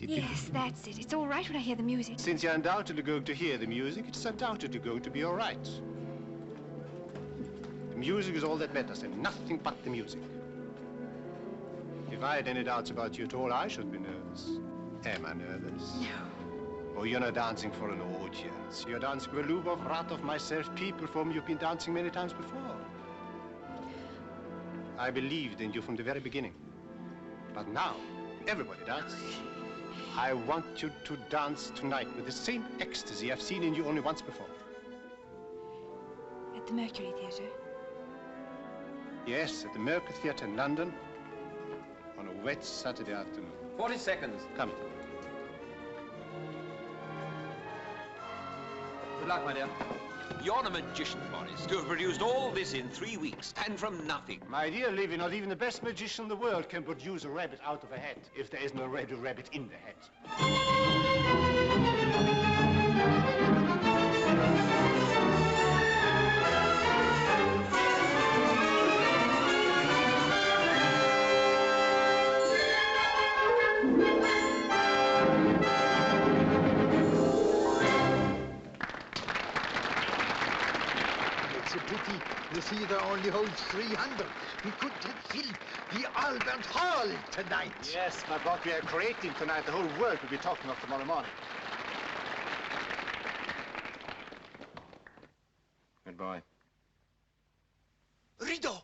Yes, that's it. It's all right when I hear the music. Since you're undoubtedly going to hear the music, it's undoubtedly going to be all right. The music is all that matters, and nothing but the music. If I had any doubts about you at all, I should be nervous. Am I nervous? No. Oh, you're not dancing for an audience. You're dancing for Lubov, Ratov, myself, people for whom you've been dancing many times before. I believed in you from the very beginning. But now, everybody dances. I want you to dance tonight with the same ecstasy I've seen in you only once before. At the Mercury Theatre. Yes, at the Mercury Theatre in London on a wet Saturday afternoon. 40 seconds. Come. Good luck, my dear. You're a magician, Boris, to have produced all this in 3 weeks, and from nothing. My dear Livy, not even the best magician in the world can produce a rabbit out of a hat if there isn't already a rabbit in the hat. It's a pity the theater only holds 300. We could have filled the Albert Hall tonight. Yes, but what we are creating tonight, the whole world will be talking of tomorrow morning. Goodbye. Rideau!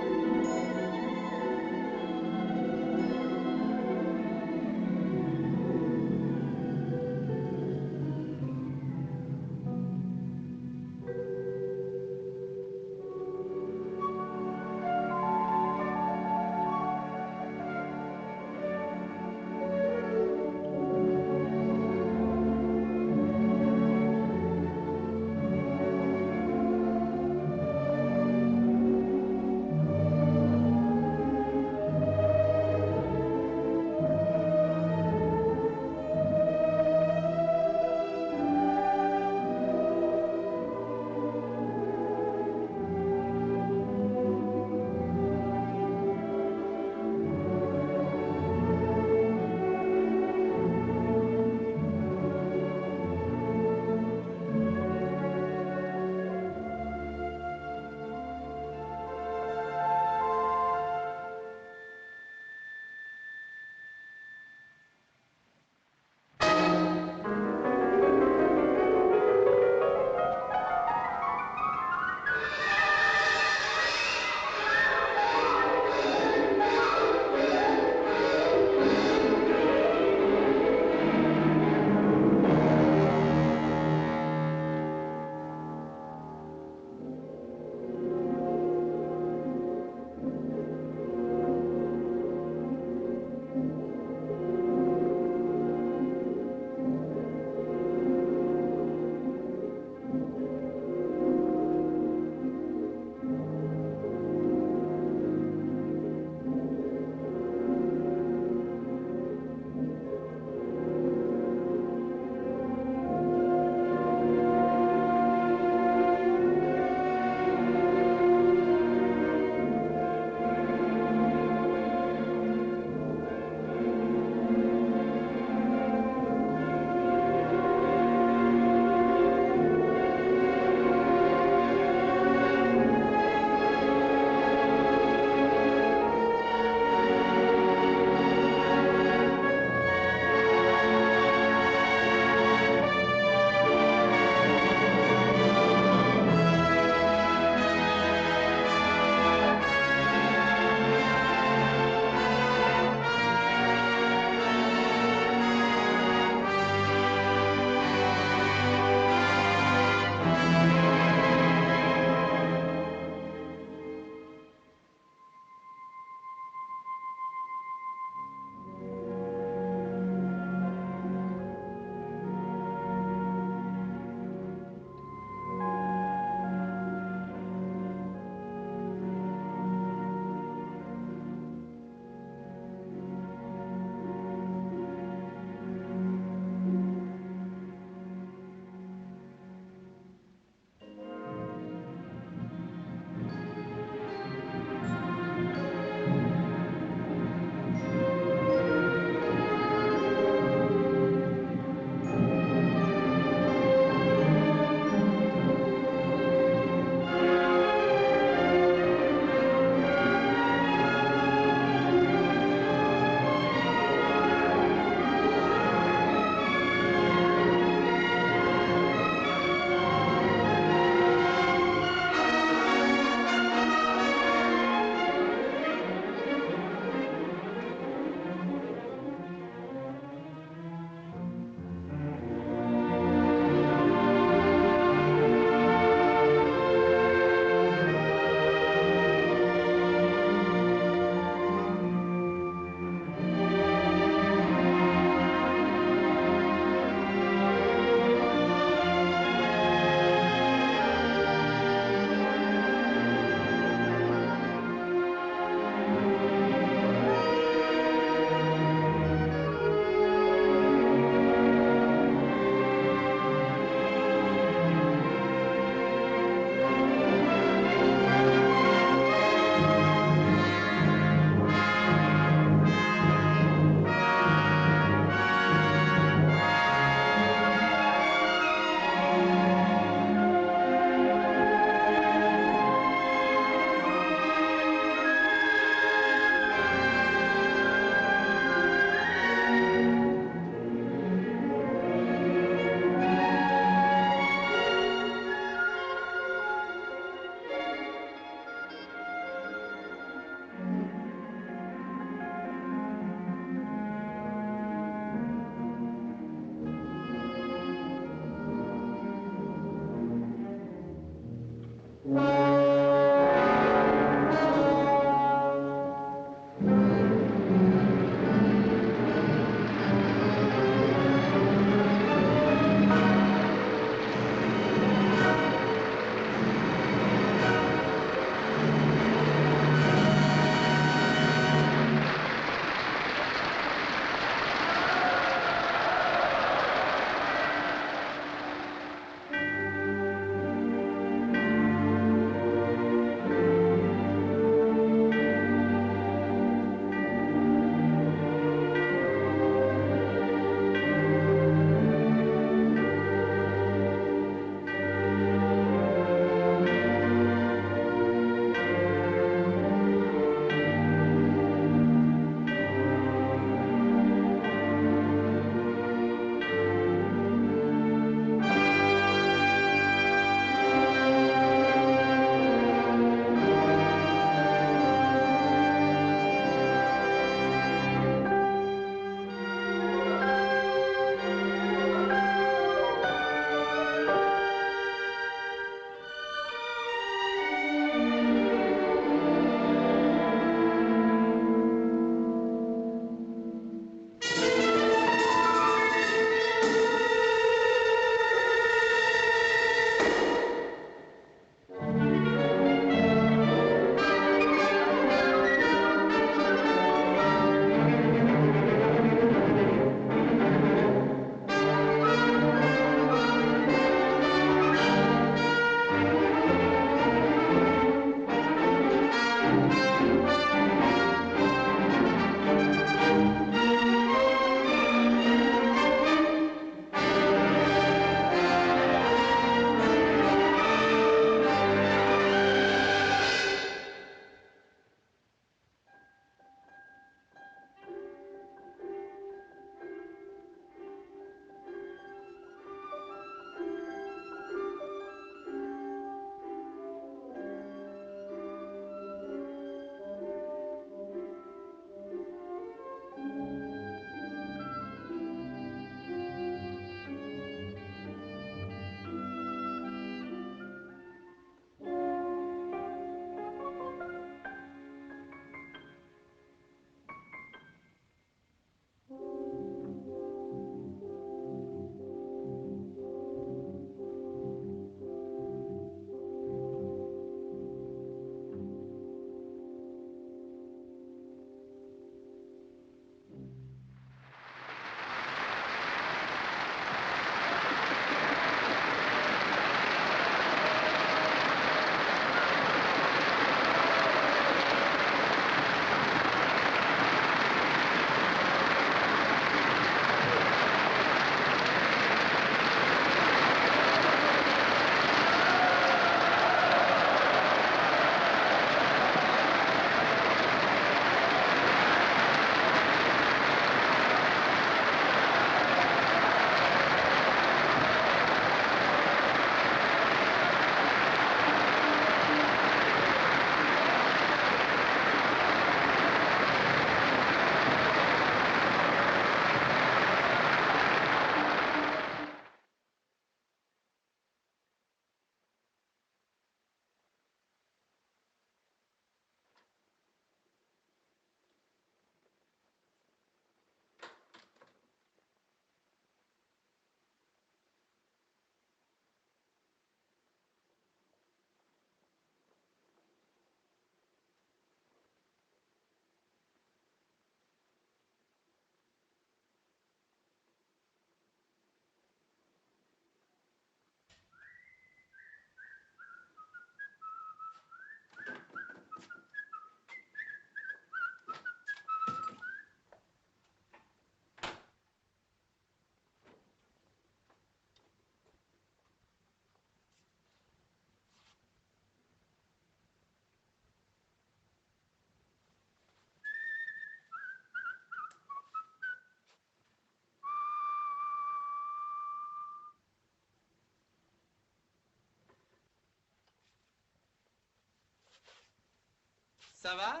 Ça va?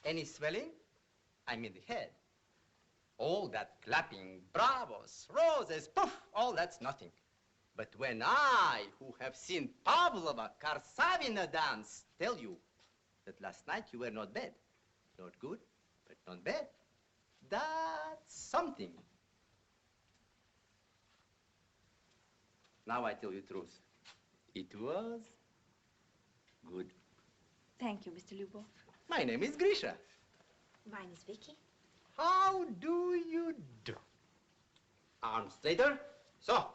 Any swelling? I mean the head. All that clapping, bravos, roses, poof, all that's nothing. But when I, who have seen Pavlova, Karsavina dance, tell you that last night you were not bad. Not good, but not bad. That's something. Now I tell you the truth. It was good. Thank you, Mr. Lyubov. My name is Grisha. Mine is Vicky. How do you do? Arms later. So,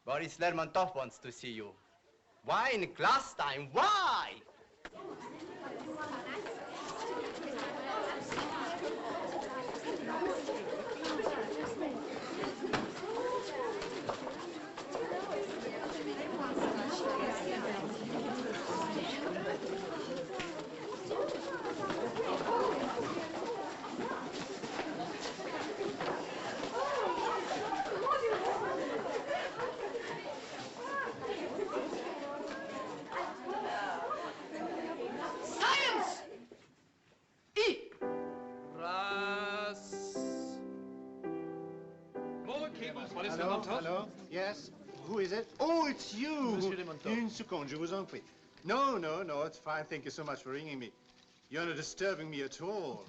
Boris Lermontov wants to see you. Why in class time? Why? Hello? Yes? Who is it? Oh, it's you! Monsieur Lermontov. Une seconde, je vous en prie. No, it's fine. Thank you so much for ringing me. You're not disturbing me at all.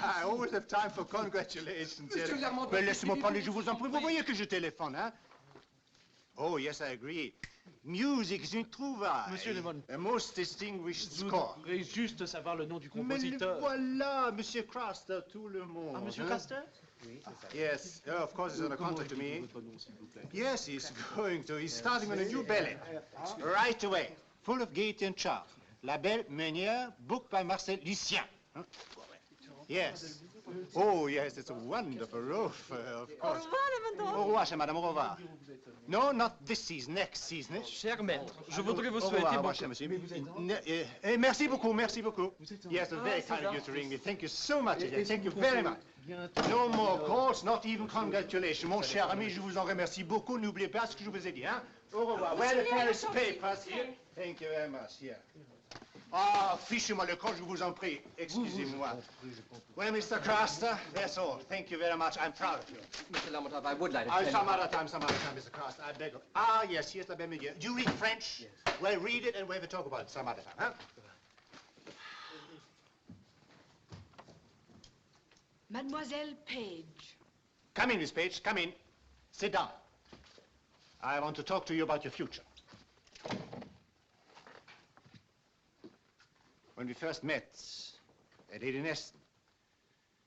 I always have time for congratulations. Monsieur Lermontov. Mais laissez-moi parler, je vous en prie. Vous voyez que je téléphone, hein? Oh, yes, I agree. Music is une trouvaille. Monsieur Lermontov. A most distinguished Je score. voudrais juste savoir le nom du Mais le compositeur. voilà, Monsieur Craster, tout le monde. Ah, Monsieur hein? Craster? Yes, of course, he's going to contact me. Yes, he's going to. He's starting on a new ballet. Right away. Full of gaiety and charm. La Belle Meunière, book by Marcel Lucien. Huh? Yes. Oh, yes, it's a wonderful roof, of course. Au revoir, chère madame, au revoir. No, not this season, next season. Cher maître, je voudrais vous Au souhaiter revoir, bon... cher monsieur. Merci beaucoup, merci beaucoup. Yes, it's very kind of you to ring me. Thank you so much. Thank you very much. No more calls, not even congratulations. Mon cher ami, je vous en remercie beaucoup. N'oubliez pas ce que je vous ai dit, hein? Au revoir. Well, the Paris papers here. Thank you very much, yeah. Ah, fichez-moi le camp, je vous en prie. Excusez-moi. Well, Mr. Craster, that's all. Thank you very much. I'm proud of you. Mr. Lermontov, I would like to tell Some you... other time, Mr. Craster. I beg of... Ah, yes, here's the Bemilieu. Do you read French? Yes. Well, read it and we'll have a talk about it some other time, huh? Mademoiselle Page. Come in, Miss Page, come in. Sit down. I want to talk to you about your future. When we first met at Eden Eston,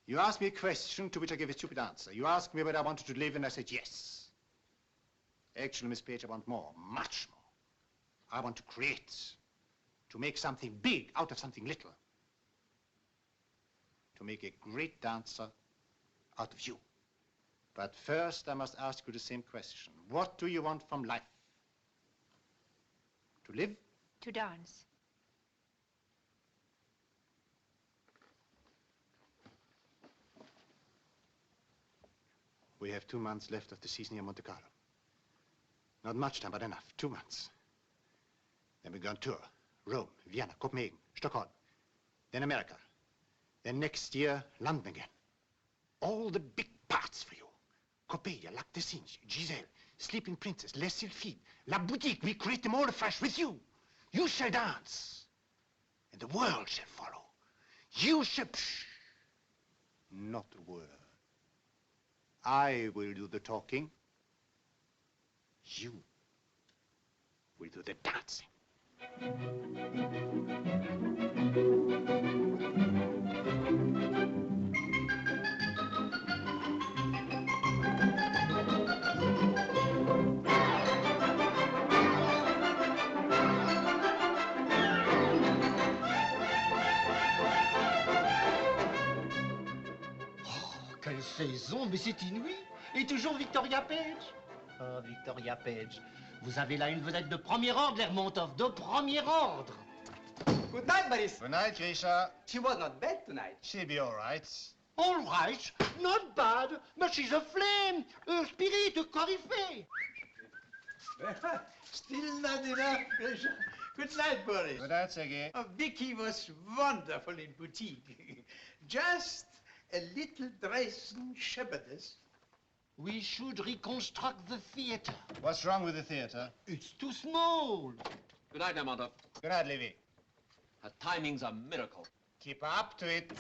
you asked me a question to which I gave a stupid answer. You asked me whether I wanted to live, and I said yes. Actually, Miss Page, I want more, much more. I want to create, to make something big out of something little. To make a great dancer out of you. But first, I must ask you the same question. What do you want from life? To live? To dance. We have 2 months left of the season here in Monte Carlo. Not much time, but enough. 2 months. Then we go on tour. Rome, Vienna, Copenhagen, Stockholm. Then America. Then next year, London again. All the big parts for you. Coppelia, Lac des Cygnes, Giselle, Sleeping Princess, Les Sylphides, La Boutique. We create them all afresh with you. You shall dance. And the world shall follow. You shall... Psh, not a word. I will do the talking. You will do the dancing. Quelle saison, mais c'est inouï. Et toujours Victoria Page. Oh, Victoria Page. Vous avez là une vedette de premier ordre, Lermontov, de premier ordre. Good night, Boris. Good night, Grisha. She was not bad tonight. She'll be all right. All right, not bad, but she's a flame, a spirit, a coryphée. Still not enough, Grisha. Good night, Boris. Good night, Sergei. Oh, Vicky was wonderful in boutique. Just a little Dresden shepherdess. We should reconstruct the theater. What's wrong with the theater? It's too small. Good night, Lermontov. Good night, Levy. Her timing's a miracle. Keep up to it.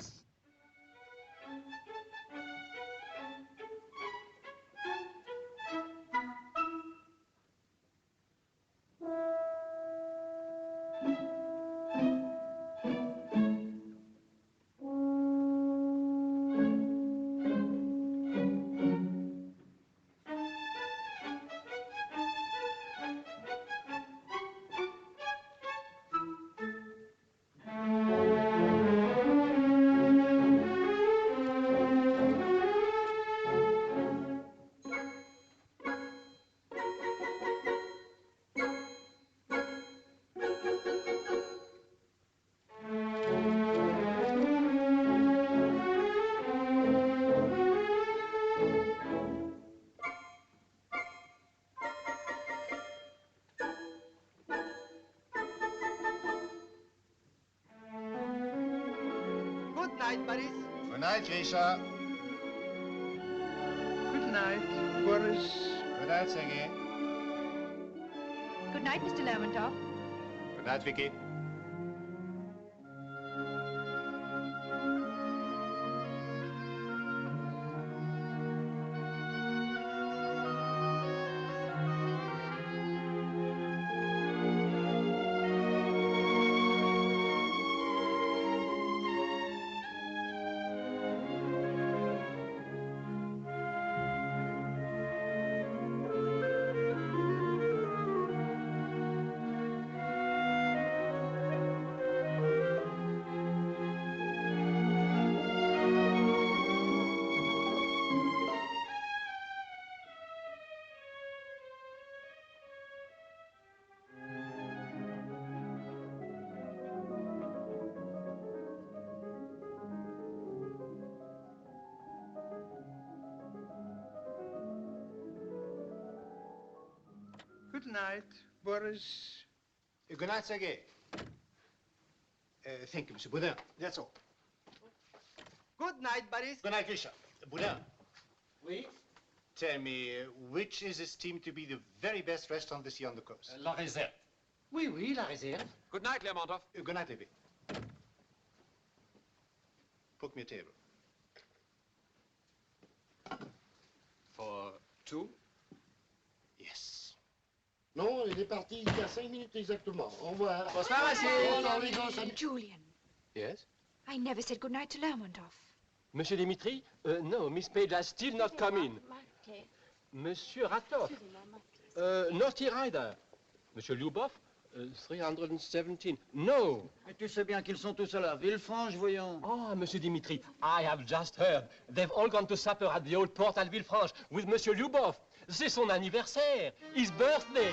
Good night, Boris. Good night, Grisha. Good night, Boris. Good night, Sergei. Good night, Mr. Lermontov. Good night, Vicky. Good night, Boris. Good night, Sergei. Thank you, Mr. Boudin. That's all. Good night, Boris. Good night, Grisha. Boudin. Oui? Tell me, which is esteemed to be the very best restaurant this year on the coast? La Réserve. Oui, oui, la Réserve. Good night, Lermontov. Good night, Levy. Book me a table. For two? Yes. Non, il est parti il y a 5 minutes exactement. Au revoir. Bonsoir, monsieur. Au revoir, les gars, salut. Julian, Yes? I never said good night to Lermontov. Monsieur Dimitri? No, Miss Page has still not come in. Monsieur Ratov? Not here either. Monsieur Lyubov? 317. No. Mais tu sais bien qu'ils sont tous à la Villefranche, voyons. Ah, Monsieur Dimitri, I have just heard. They've all gone to supper at the old port at Villefranche with Monsieur Lyubov. C'est son anniversaire. His birthday.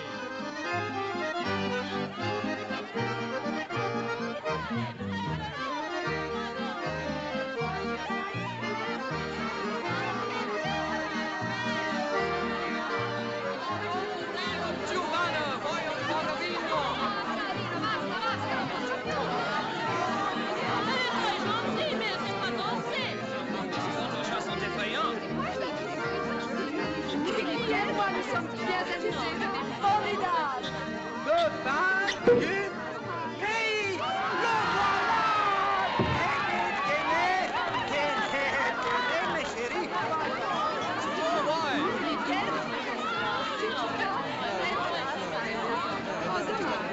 Giovanna, voglio un po' di vino! Je sens effrayant. Moi, nous sommes bien amusés. Formidable. Le vin du pays. Le voilà. Tenez, mes chéris.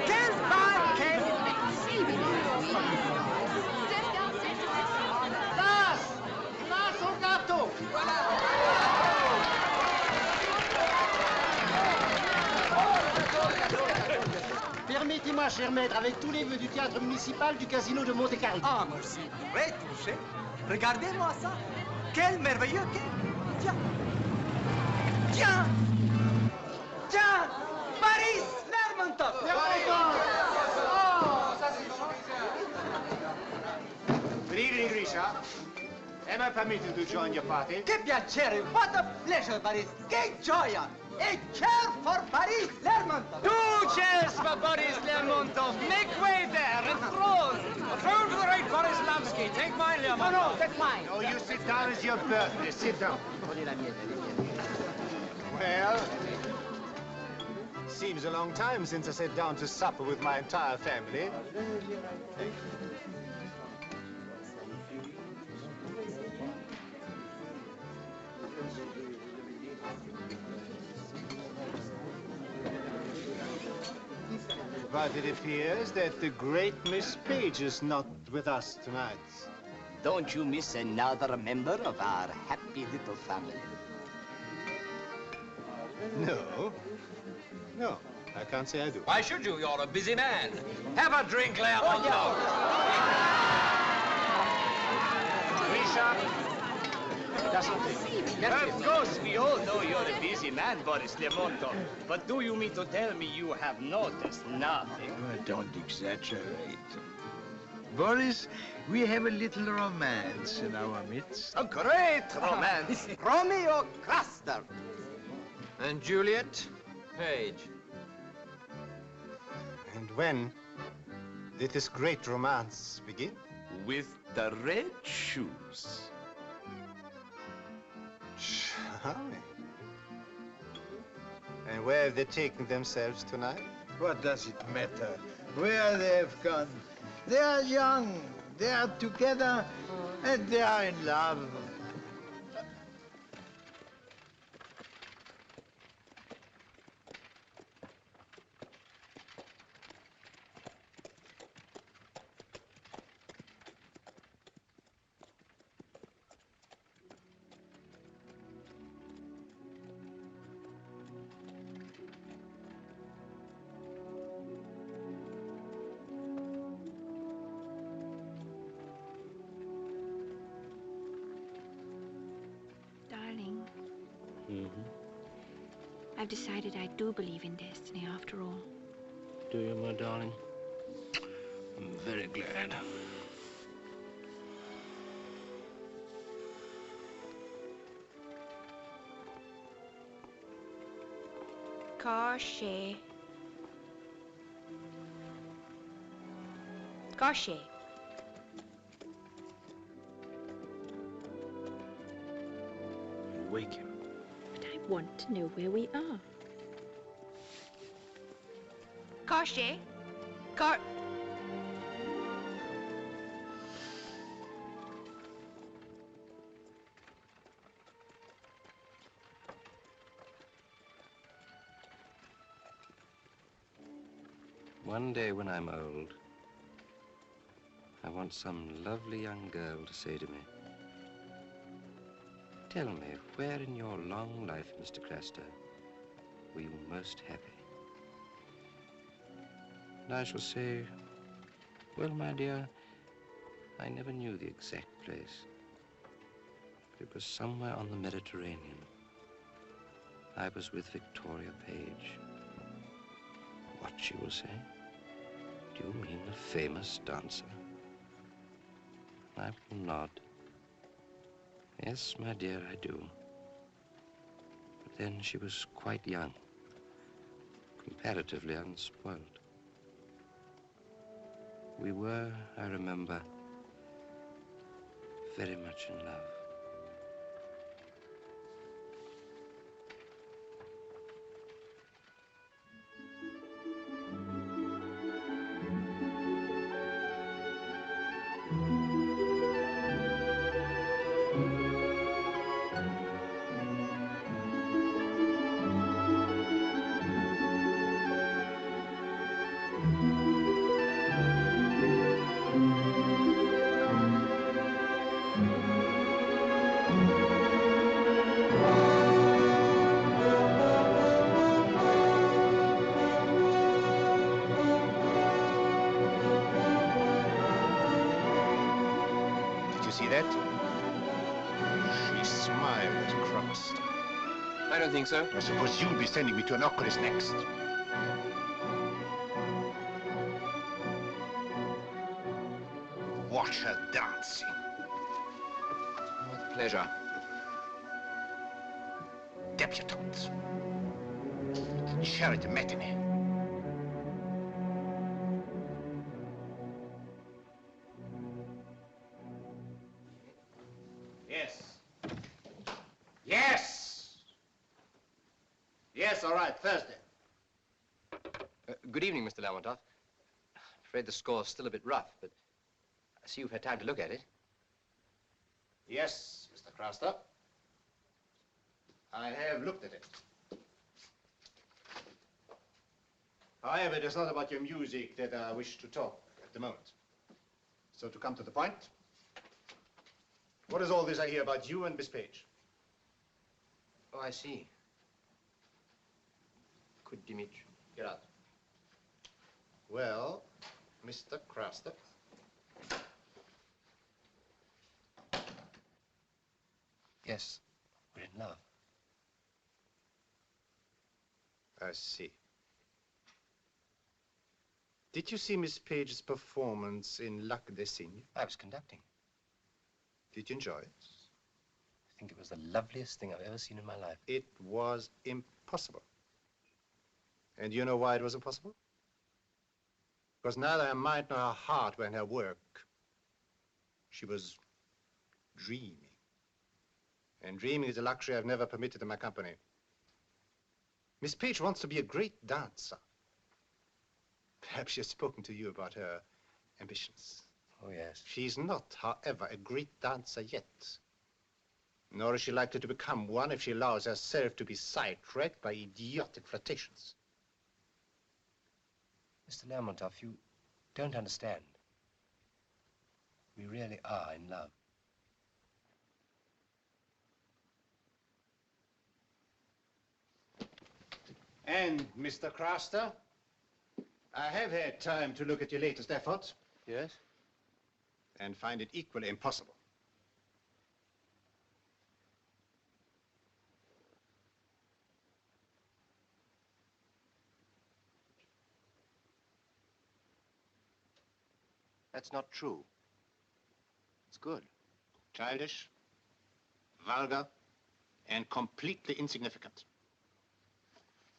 Quel vin, quel... Glace au gâteau. Permettez-moi, cher maître, avec tous les vœux du théâtre municipal du casino de Monte-Carlo. Ah, merci. Très touché. Regardez-moi ça. Quel merveilleux quai. Tiens. Tiens. Tiens. Paris Lermontov. Oh, ça c'est Good evening, Grisha. Am I permitted to join your party? Che piacere. What a pleasure, Paris. Che gioia. A chair for Boris Lermontov. 2 chairs for Boris Lermontov. Make way there, and throne. A throne for the right Boris Lamsky. Take mine, Lermontov. No, that's mine. Oh, you sit down, it's your birthday. Sit down. Prenez la mienne, elle est mienne. Well, seems a long time since I sat down to supper with my entire family. But it appears that the great Miss Page is not with us tonight. Don't you miss another member of our happy little family? No. No, I can't say I do. Why should you? You're a busy man. Have a drink, Lermontov. Of course, we all know you're a busy man, Boris Lermontov. But do you mean to tell me you have noticed nothing? Oh, don't exaggerate. Boris, we have a little romance in our midst. A great romance. Romeo Custer. And Juliet Page. And when did this great romance begin? With the red shoes. Charming. And where have they taken themselves tonight? What does it matter where they have gone? They are young, they are together, and they are in love. Darling. I've decided I do believe in destiny after all. Do you, my darling? I'm very glad. Corché. Corché. Wake him. But I want to know where we are. Corché. One day when I'm old, I want some lovely young girl to say to me, tell me, where in your long life, Mr. Craster, were you most happy? And I shall say, well, my dear, I never knew the exact place. But it was somewhere on the Mediterranean. I was with Victoria Page. What, she will say? Do you mean the famous dancer? I will nod. Yes, my dear, I do. But then she was quite young, comparatively unspoiled. We were, I remember, very much in love. I don't think so. I suppose you'll be sending me to an oculist next. Watch her dancing. With pleasure. Debutantes. charity matinee. Yes. Yes! Yes, all right, Thursday. Good evening, Mr. Lermontov. I'm afraid the score's still a bit rough, but I see you've had time to look at it. Yes, Mr. Craster. I have looked at it. However, it is not about your music that I wish to talk at the moment. So to come to the point, what is all this I hear about you and Miss Page? Oh, I see. Could Dimitri get out? Well, Mr. Craster. Yes, we're in love. I see. Did you see Miss Page's performance in Lac des Cygnes? I was conducting. Did you enjoy it? I think it was the loveliest thing I've ever seen in my life. It was impossible. And you know why it was impossible? Because neither her mind nor her heart were in her work. She was dreaming. And dreaming is a luxury I've never permitted in my company. Miss Page wants to be a great dancer. Perhaps she has spoken to you about her ambitions. Oh, yes. She's not, however, a great dancer yet. Nor is she likely to become one if she allows herself to be sidetracked by idiotic flirtations. Mr. Lermontov, you don't understand. We really are in love. And, Mr. Craster, I have had time to look at your latest effort. Yes? And find it equally impossible. That's not true. It's good. Childish, vulgar, and completely insignificant.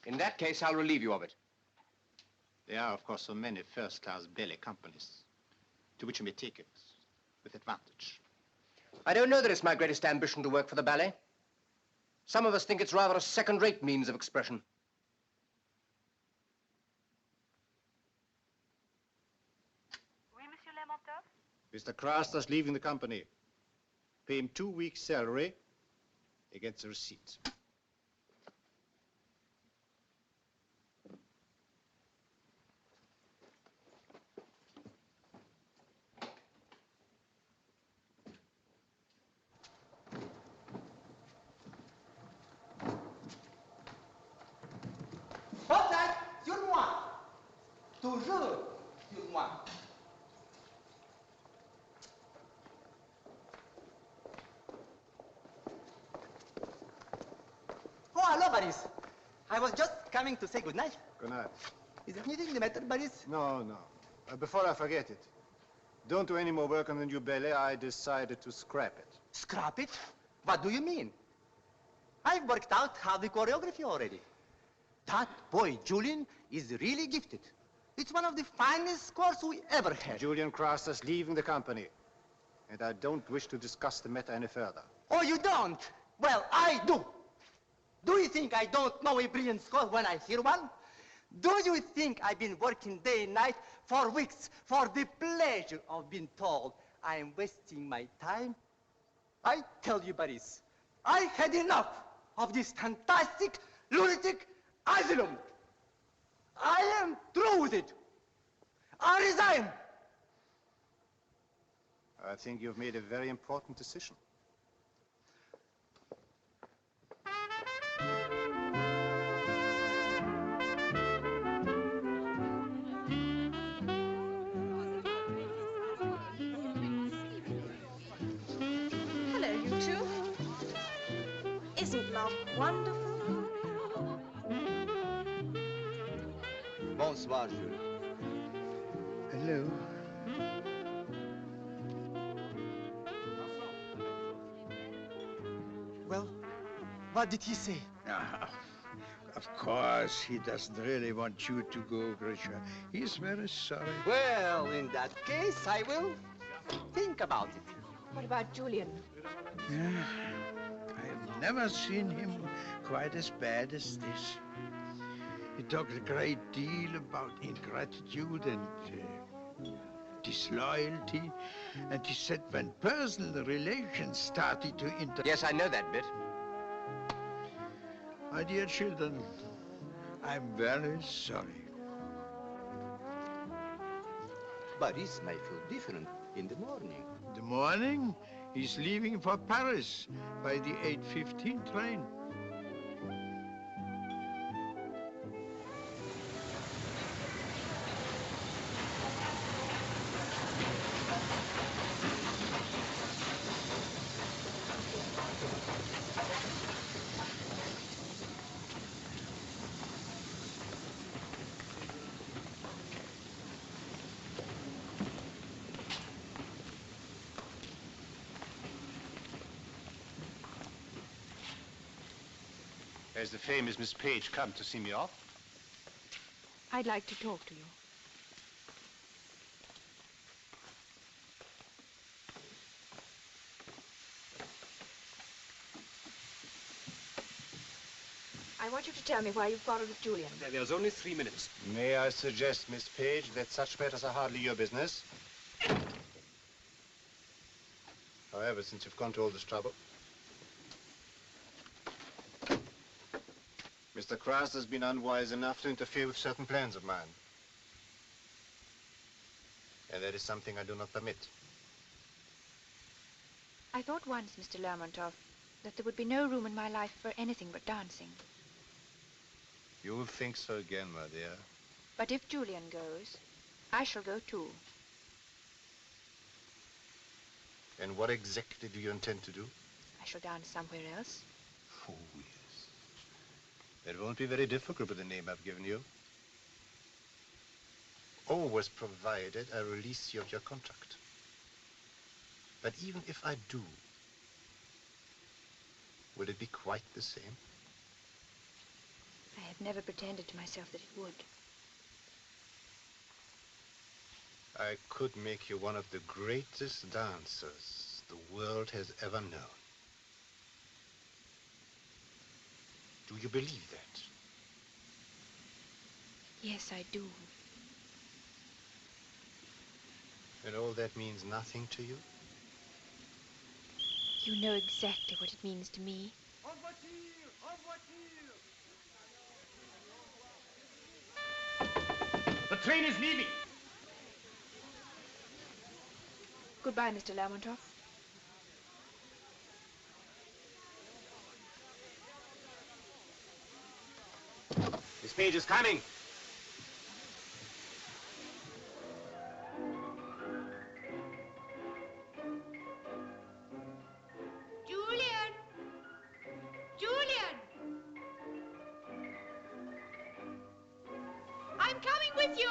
In that case, I'll relieve you of it. There are, of course, so many first-class ballet companies to which you may take it with advantage. I don't know that it's my greatest ambition to work for the ballet. Some of us think it's rather a second-rate means of expression. Oui, Monsieur Lermontov? Mr. Craster's leaving the company. Pay him 2 weeks' salary against a receipt. Spotlight sur moi. Toujours sur moi. Oh, hello, Boris. I was just coming to say good night. Good night. Is there anything the matter, Boris? No. Before I forget it, don't do any more work on the new ballet. I decided to scrap it. Scrap it? What do you mean? I've worked out how the choreography already. That boy, Julian, is really gifted. It's one of the finest scores we ever had. Julian Craster's leaving the company. And I don't wish to discuss the matter any further. Oh, you don't? Well, I do. Do you think I don't know a brilliant score when I hear one? Do you think I've been working day and night for weeks for the pleasure of being told I am wasting my time? I tell you, Boris, I had enough of this fantastic, lunatic asylum. I am through with it. I resign. I think you've made a very important decision. Hello, you two. Isn't love wonderful? Bonsoir, Jules. Hello. Well, what did he say? Of course, he doesn't really want you to go, Grisha. He's very sorry. Well, in that case, I will think about it. What about Julian? Yeah, I've never seen him quite as bad as this. He talked a great deal about ingratitude and disloyalty, and he said when personal relations started to Yes, I know that bit. My dear children, I'm very sorry. Boris may feel different in the morning. In the morning, he's leaving for Paris by the 8:15 train. Has the famous Miss Page come to see me off? I'd like to talk to you. I want you to tell me why you quarreled with Julian. There's only 3 minutes. May I suggest, Miss Page, that such matters are hardly your business? However, since you've gone to all this trouble, Mr. Kraus has been unwise enough to interfere with certain plans of mine. And that is something I do not permit. I thought once, Mr. Lermontov, that there would be no room in my life for anything but dancing. You will think so again, my dear. But if Julian goes, I shall go too. And what exactly do you intend to do? I shall dance somewhere else. Oh, yes. It won't be very difficult with the name I've given you. Always provided I release you of your contract. But even if I do, will it be quite the same? I have never pretended to myself that it would. I could make you one of the greatest dancers the world has ever known. Do you believe that? Yes, I do. And all that means nothing to you? You know exactly what it means to me. The train is leaving. Goodbye, Mr. Lermontov. Miss Page is coming. Julian! Julian! I'm coming with you!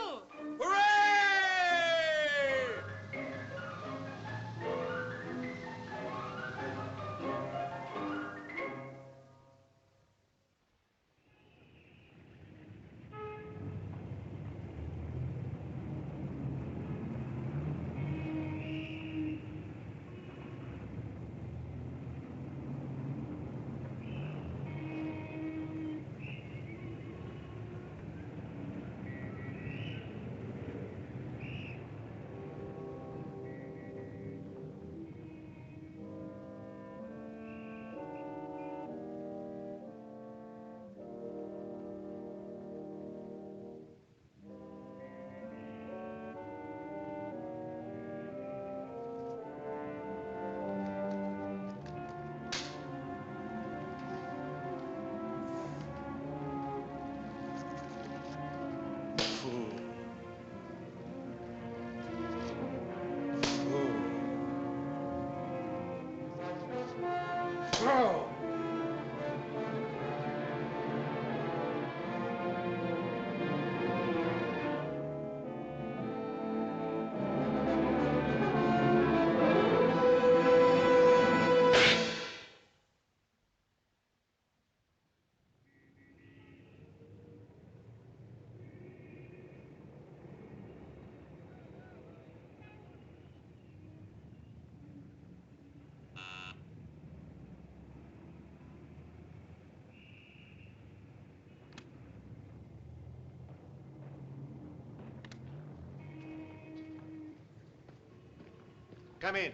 Come in.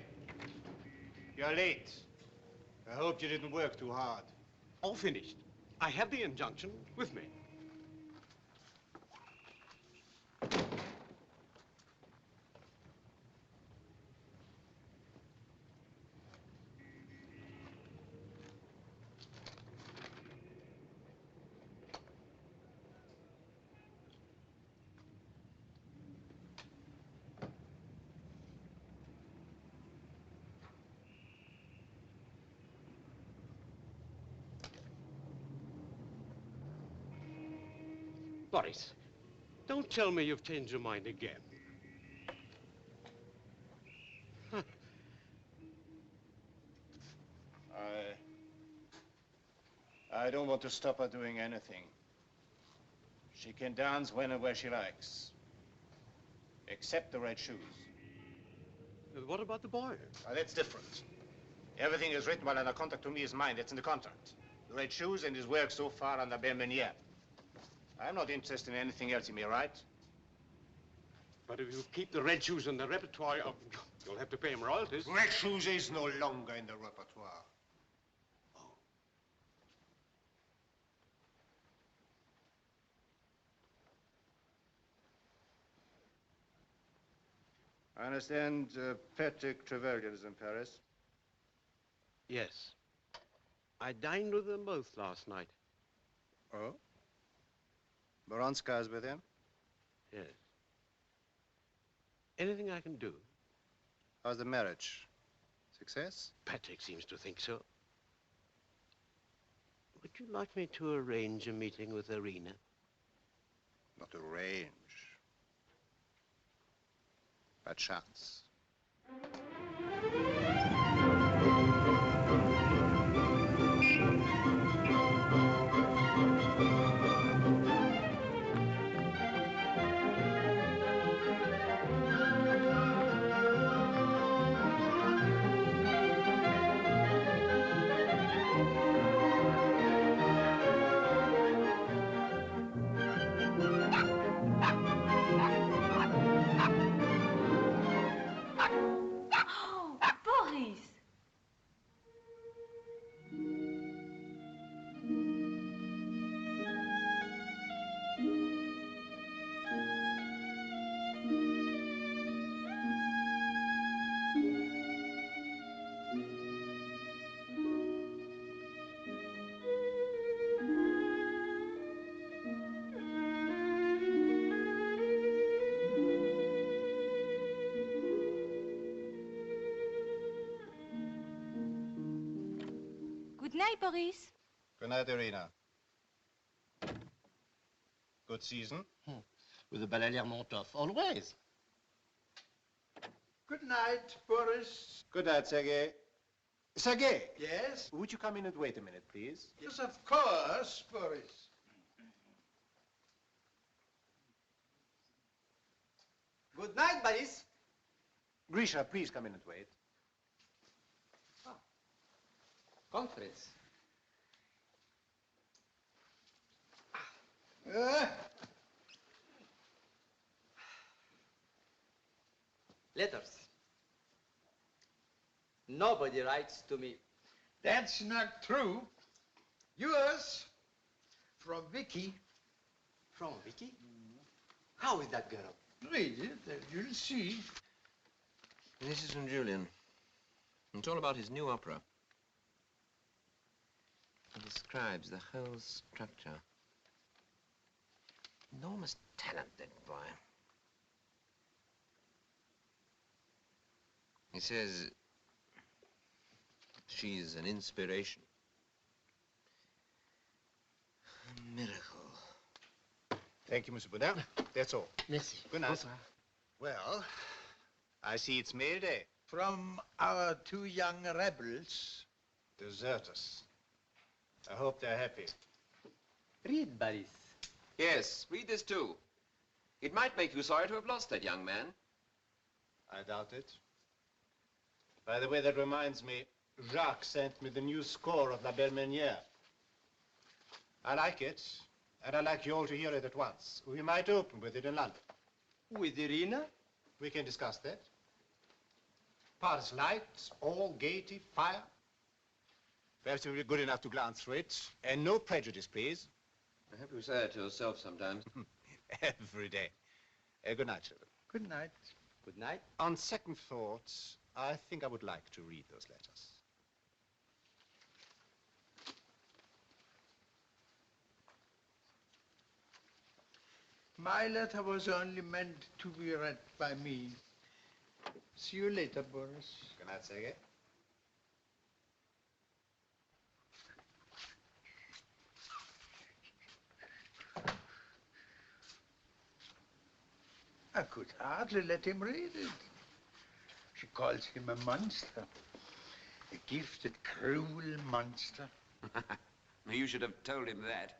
You're late. I hope you didn't work too hard. All finished. I have the injunction with me. Boris, don't tell me you've changed your mind again. I don't want to stop her doing anything. She can dance when and where she likes. Except the red shoes. What about the boy? That's different. Everything is written while under contract to me is mine. That's in the contract. The red shoes and his work so far on the Belle Meunier. I'm not interested in anything else, you mean, right? But if you keep the red shoes in the repertoire, you'll have to pay him royalties. Red shoes is no longer in the repertoire. I understand Patrick Trevelyan is in Paris. Yes. I dined with them both last night. Oh? Baronska is with him? Yes. Anything I can do? How's the marriage? Success? Patrick seems to think so. Would you like me to arrange a meeting with Irina? Not arrange. But chance. Good night, Boris. Good night, Irina. Good season? With the ballet Lermontov, always. Good night, Boris. Good night, Sergei. Sergei! Yes? Would you come in and wait a minute, please? Yes, of course, Boris. Good night, Boris. Grisha, please come in and wait. Conference. Letters. Nobody writes to me. That's not true. Yours, from Vicky. From Vicky? How is that girl? Read it and you'll see. This is from Julian. It's all about his new opera. It describes the whole structure. Enormous talent, that boy. He says she's an inspiration. A miracle. Thank you, Monsieur Boudin. That's all. Merci. Good night. Bonsoir. Well, I see it's mail day. From our two young rebels. Deserters. I hope they're happy. Read, Boris. Yes, read this too. It might make you sorry to have lost that young man. I doubt it. By the way, that reminds me, Jacques sent me the new score of La Belle Meunier. I like it, and I'd like you all to hear it at once. We might open with it in London. With Irina? We can discuss that. Paris lights, all gaiety, fire. Perhaps you'll be good enough to glance through it. And no prejudice, please. I hope you say it to yourself sometimes. Every day. Good night, children. Good night. Good night. On second thoughts, I think I would like to read those letters. My letter was only meant to be read by me. See you later, Boris. Good night, Sergei. I could hardly let him read it. She calls him a monster. A gifted, cruel monster. You should have told him that.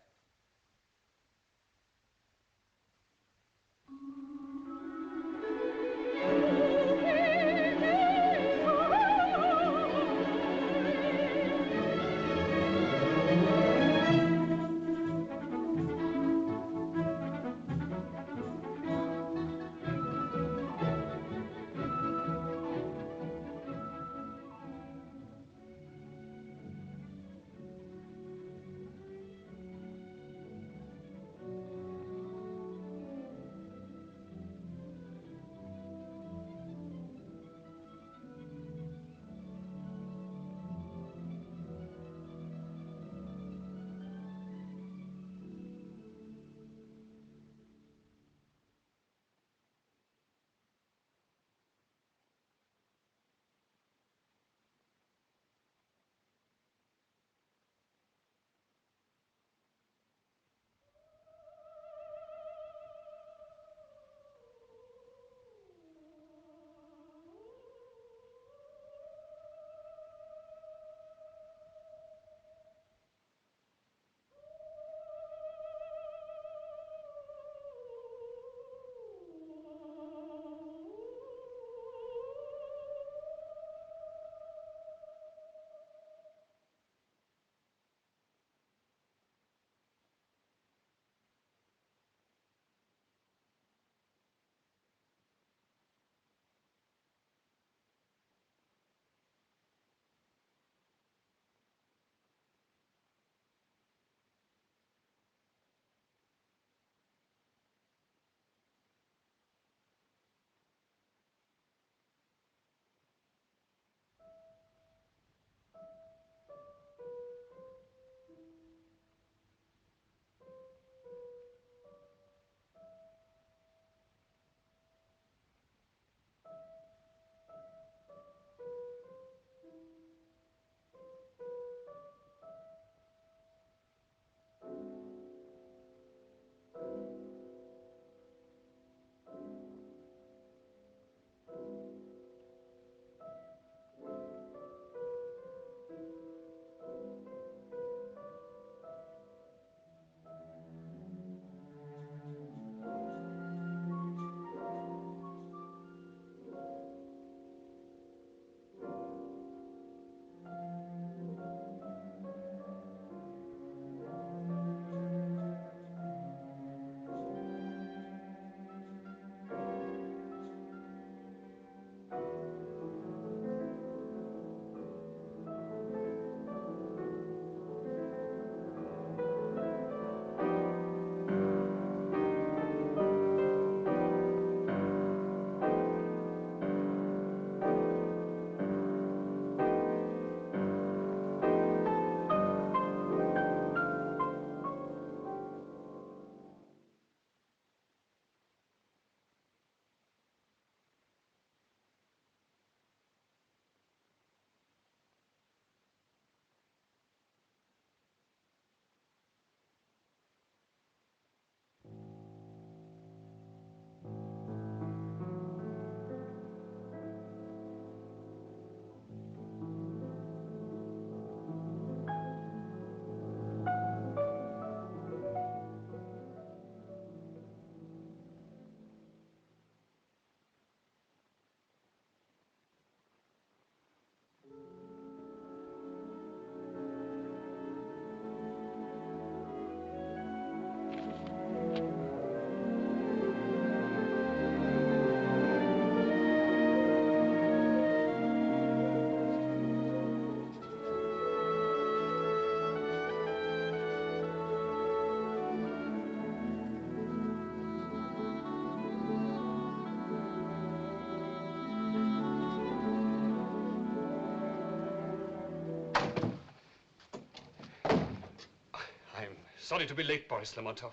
Sorry to be late, Boris Lermontov.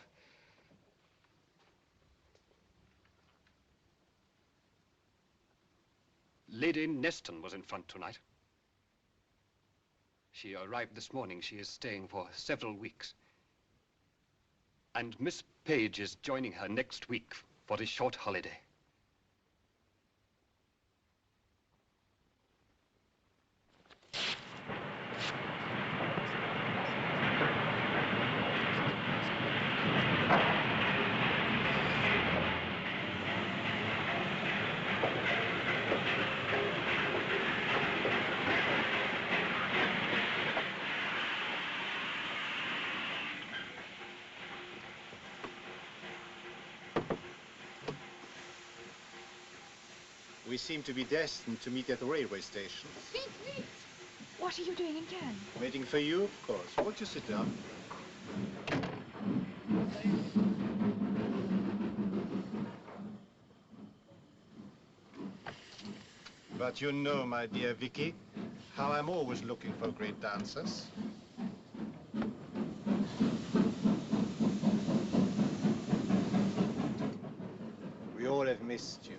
Lady Neston was in front tonight. She arrived this morning. She is staying for several weeks. And Miss Page is joining her next week for a short holiday. We seem to be destined to meet at the railway station. Vite, vite! What are you doing in Cannes? Waiting for you, of course. Won't you sit down? But you know, my dear Vicky, how I'm always looking for great dancers. We all have missed you.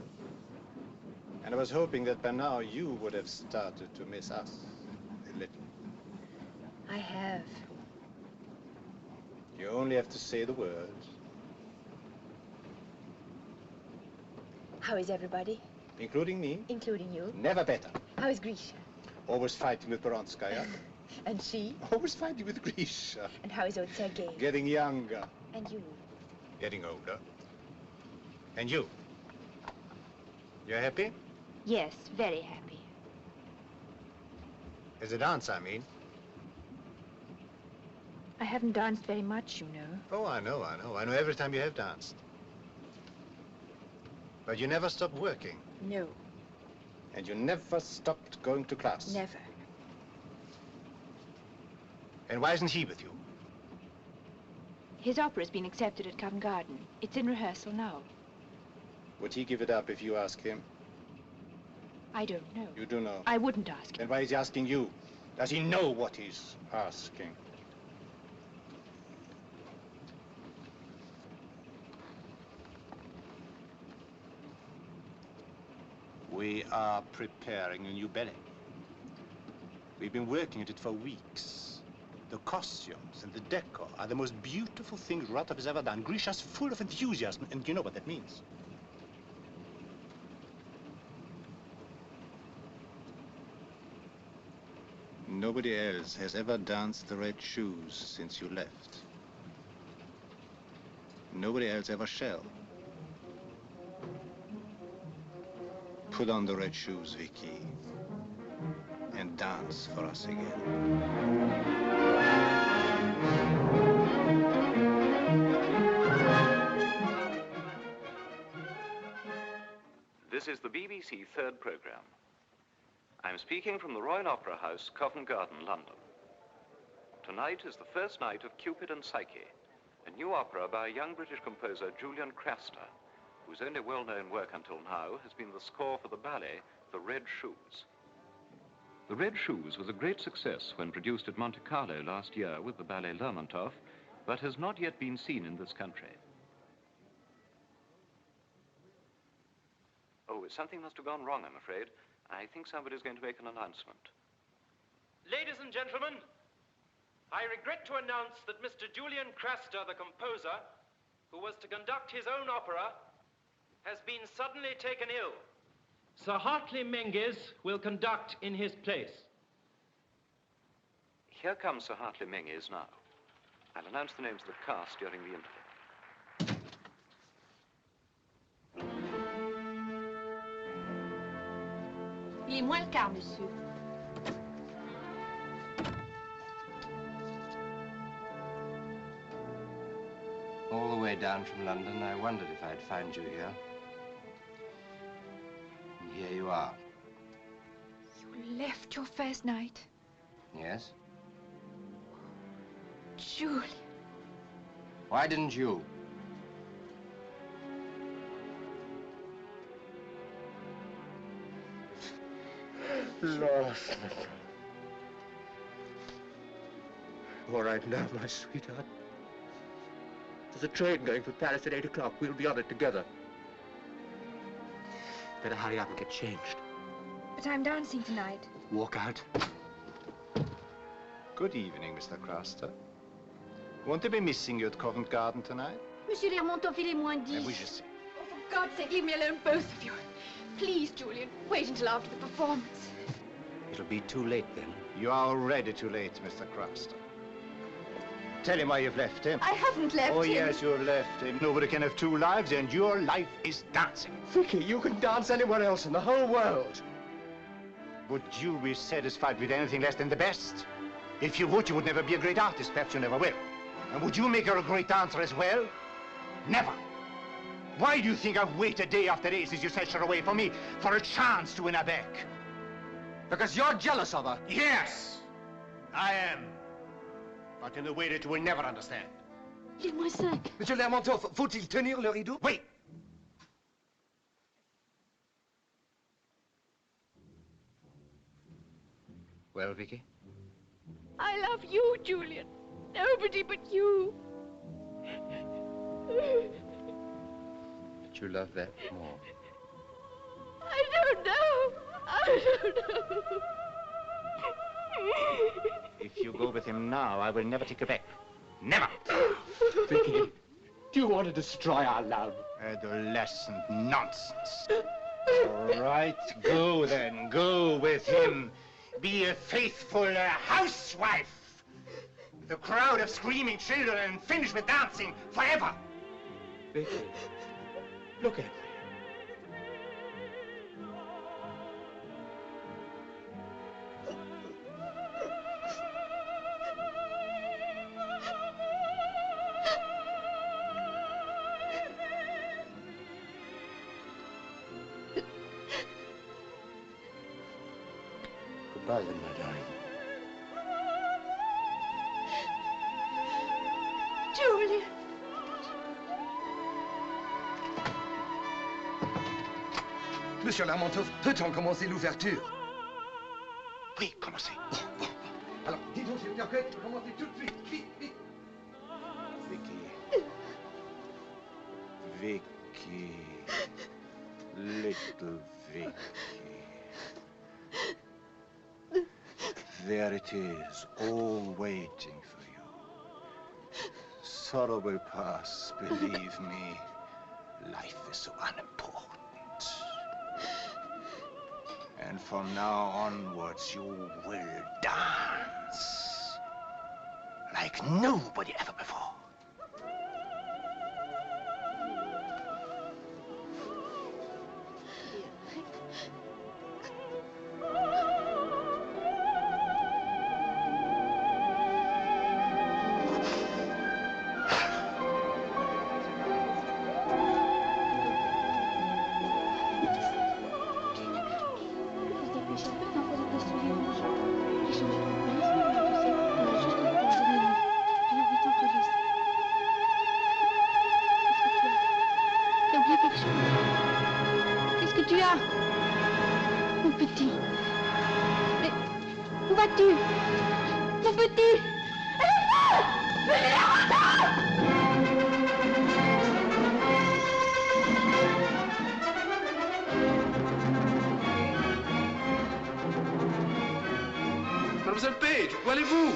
And I was hoping that by now you would have started to miss us a little. I have. You only have to say the words. How is everybody? Including me. Including you? Never better. How is Grisha? Always fighting with Peronskaya. And she? Always fighting with Grisha. And how is old Sergei? Getting younger. And you? Getting older. And you? You're happy? Yes, very happy. As a dance, I mean. I haven't danced very much, you know. Oh, I know. I know every time you have danced. But you never stopped working. No. And you never stopped going to class. Never. And why isn't he with you? His opera's been accepted at Covent Garden. It's in rehearsal now. Would he give it up if you ask him? I don't know. You do know. I wouldn't ask him. Then why is he asking you? Does he know what he's asking? We are preparing a new ballet. We've been working at it for weeks. The costumes and the decor are the most beautiful things Ratov has ever done. Grisha's full of enthusiasm, and you know what that means. Nobody else has ever danced the Red Shoes since you left. Nobody else ever shall. Put on the red shoes, Vicky, and dance for us again. This is the BBC third programme. I'm speaking from the Royal Opera House, Covent Garden, London. Tonight is the first night of Cupid and Psyche, a new opera by a young British composer, Julian Craster, whose only well-known work until now has been the score for the ballet, The Red Shoes. The Red Shoes was a great success when produced at Monte Carlo last year with the ballet Lermontov, but has not yet been seen in this country. Oh, something must have gone wrong, I'm afraid. I think somebody's going to make an announcement. Ladies and gentlemen, I regret to announce that Mr. Julian Craster, the composer, who was to conduct his own opera, has been suddenly taken ill. Sir Hartley Menzies will conduct in his place. Here comes Sir Hartley Menzies now. I'll announce the names of the cast during the interval. Il est moins le quart, monsieur. All the way down from London, I wondered if I'd find you here. And here you are. You left your first night? Yes? Julian. Why didn't you? Lost. All right now, my sweetheart. There's a train going for Paris at 8 o'clock. We'll be on it together. Better hurry up and get changed. But I'm dancing tonight. Walk out. Good evening, Mr. Craster. Won't they be missing you at Covent Garden tonight? Monsieur Lermontov, il est moins 10. Oui, je sais. Oh, for God's sake, leave me alone, both of you. Please, Julian, wait until after the performance. It'll be too late then. You are already too late, Mr. Craster. Tell him why you've left him. I haven't left him. Oh, yes, you've left him. Nobody can have two lives, and your life is dancing. Vicky, you can dance anywhere else in the whole world. Would you be satisfied with anything less than the best? If you would, you would never be a great artist. Perhaps you never will. And would you make her a great dancer as well? Never. Why do you think I've waited day after day since you snatched her away from me for a chance to win her back? Because you're jealous of her. Yes, I am. But in a way that you will never understand. Il est moins 5. Monsieur Lermontov, faut-il tenir le rideau? Oui. Well, Vicky? I love you, Julian. Nobody but you. But you love that more. I don't know. I don't know. If you go with him now, I will never take you back. Never. Vicky, do you want to destroy our love? Adolescent nonsense. All right, go then. Go with him. Be a faithful housewife. With a crowd of screaming children and finish with dancing forever. Vicky, look at me. Goodbye then, my darling. Julian. Monsieur Lermontov, peut-on commencer l'ouverture? Oui, commencez. Bon. Alors, dites-vous, s'il vous plaît, commencez tout de suite. Vite, vite. Vicky. Vicky. Little Vicky. There it is, all waiting for you. Sorrow will pass, believe me. Life is so unimportant. And from now onwards, you will dance like nobody ever before. Qu'est-ce que tu as? Mon petit. Mais où vas-tu? Mon petit! Elle est folle! Venez Mademoiselle Page, où allez-vous?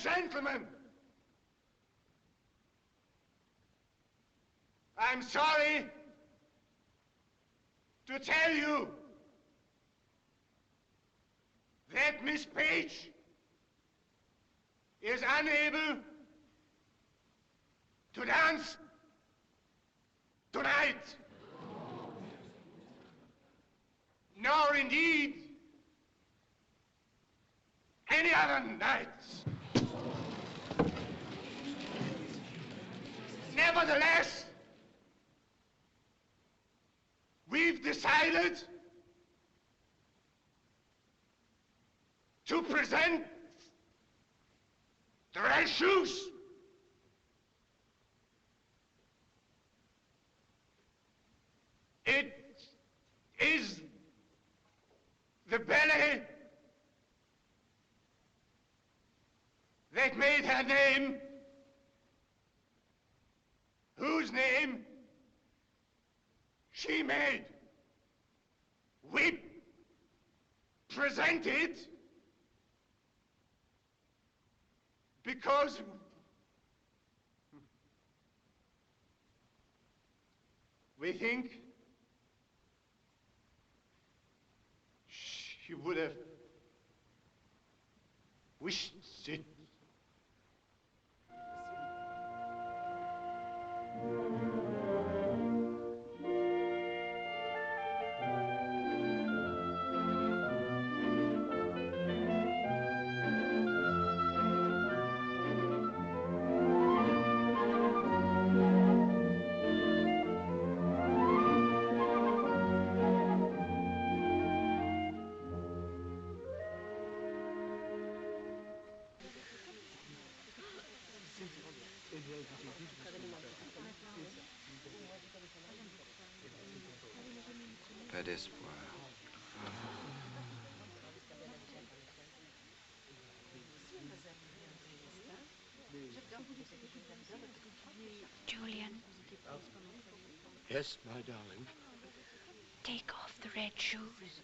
gentlemen, I'm sorry to tell you that Miss Page is unable to dance tonight, nor indeed any other nights. Nevertheless, we've decided to present the red shoes. It is the ballet that made her name, whose name she made. We present it because we think she would have wished it. Pas d'espoir. Julian, Yes, my darling. take off the red shoes.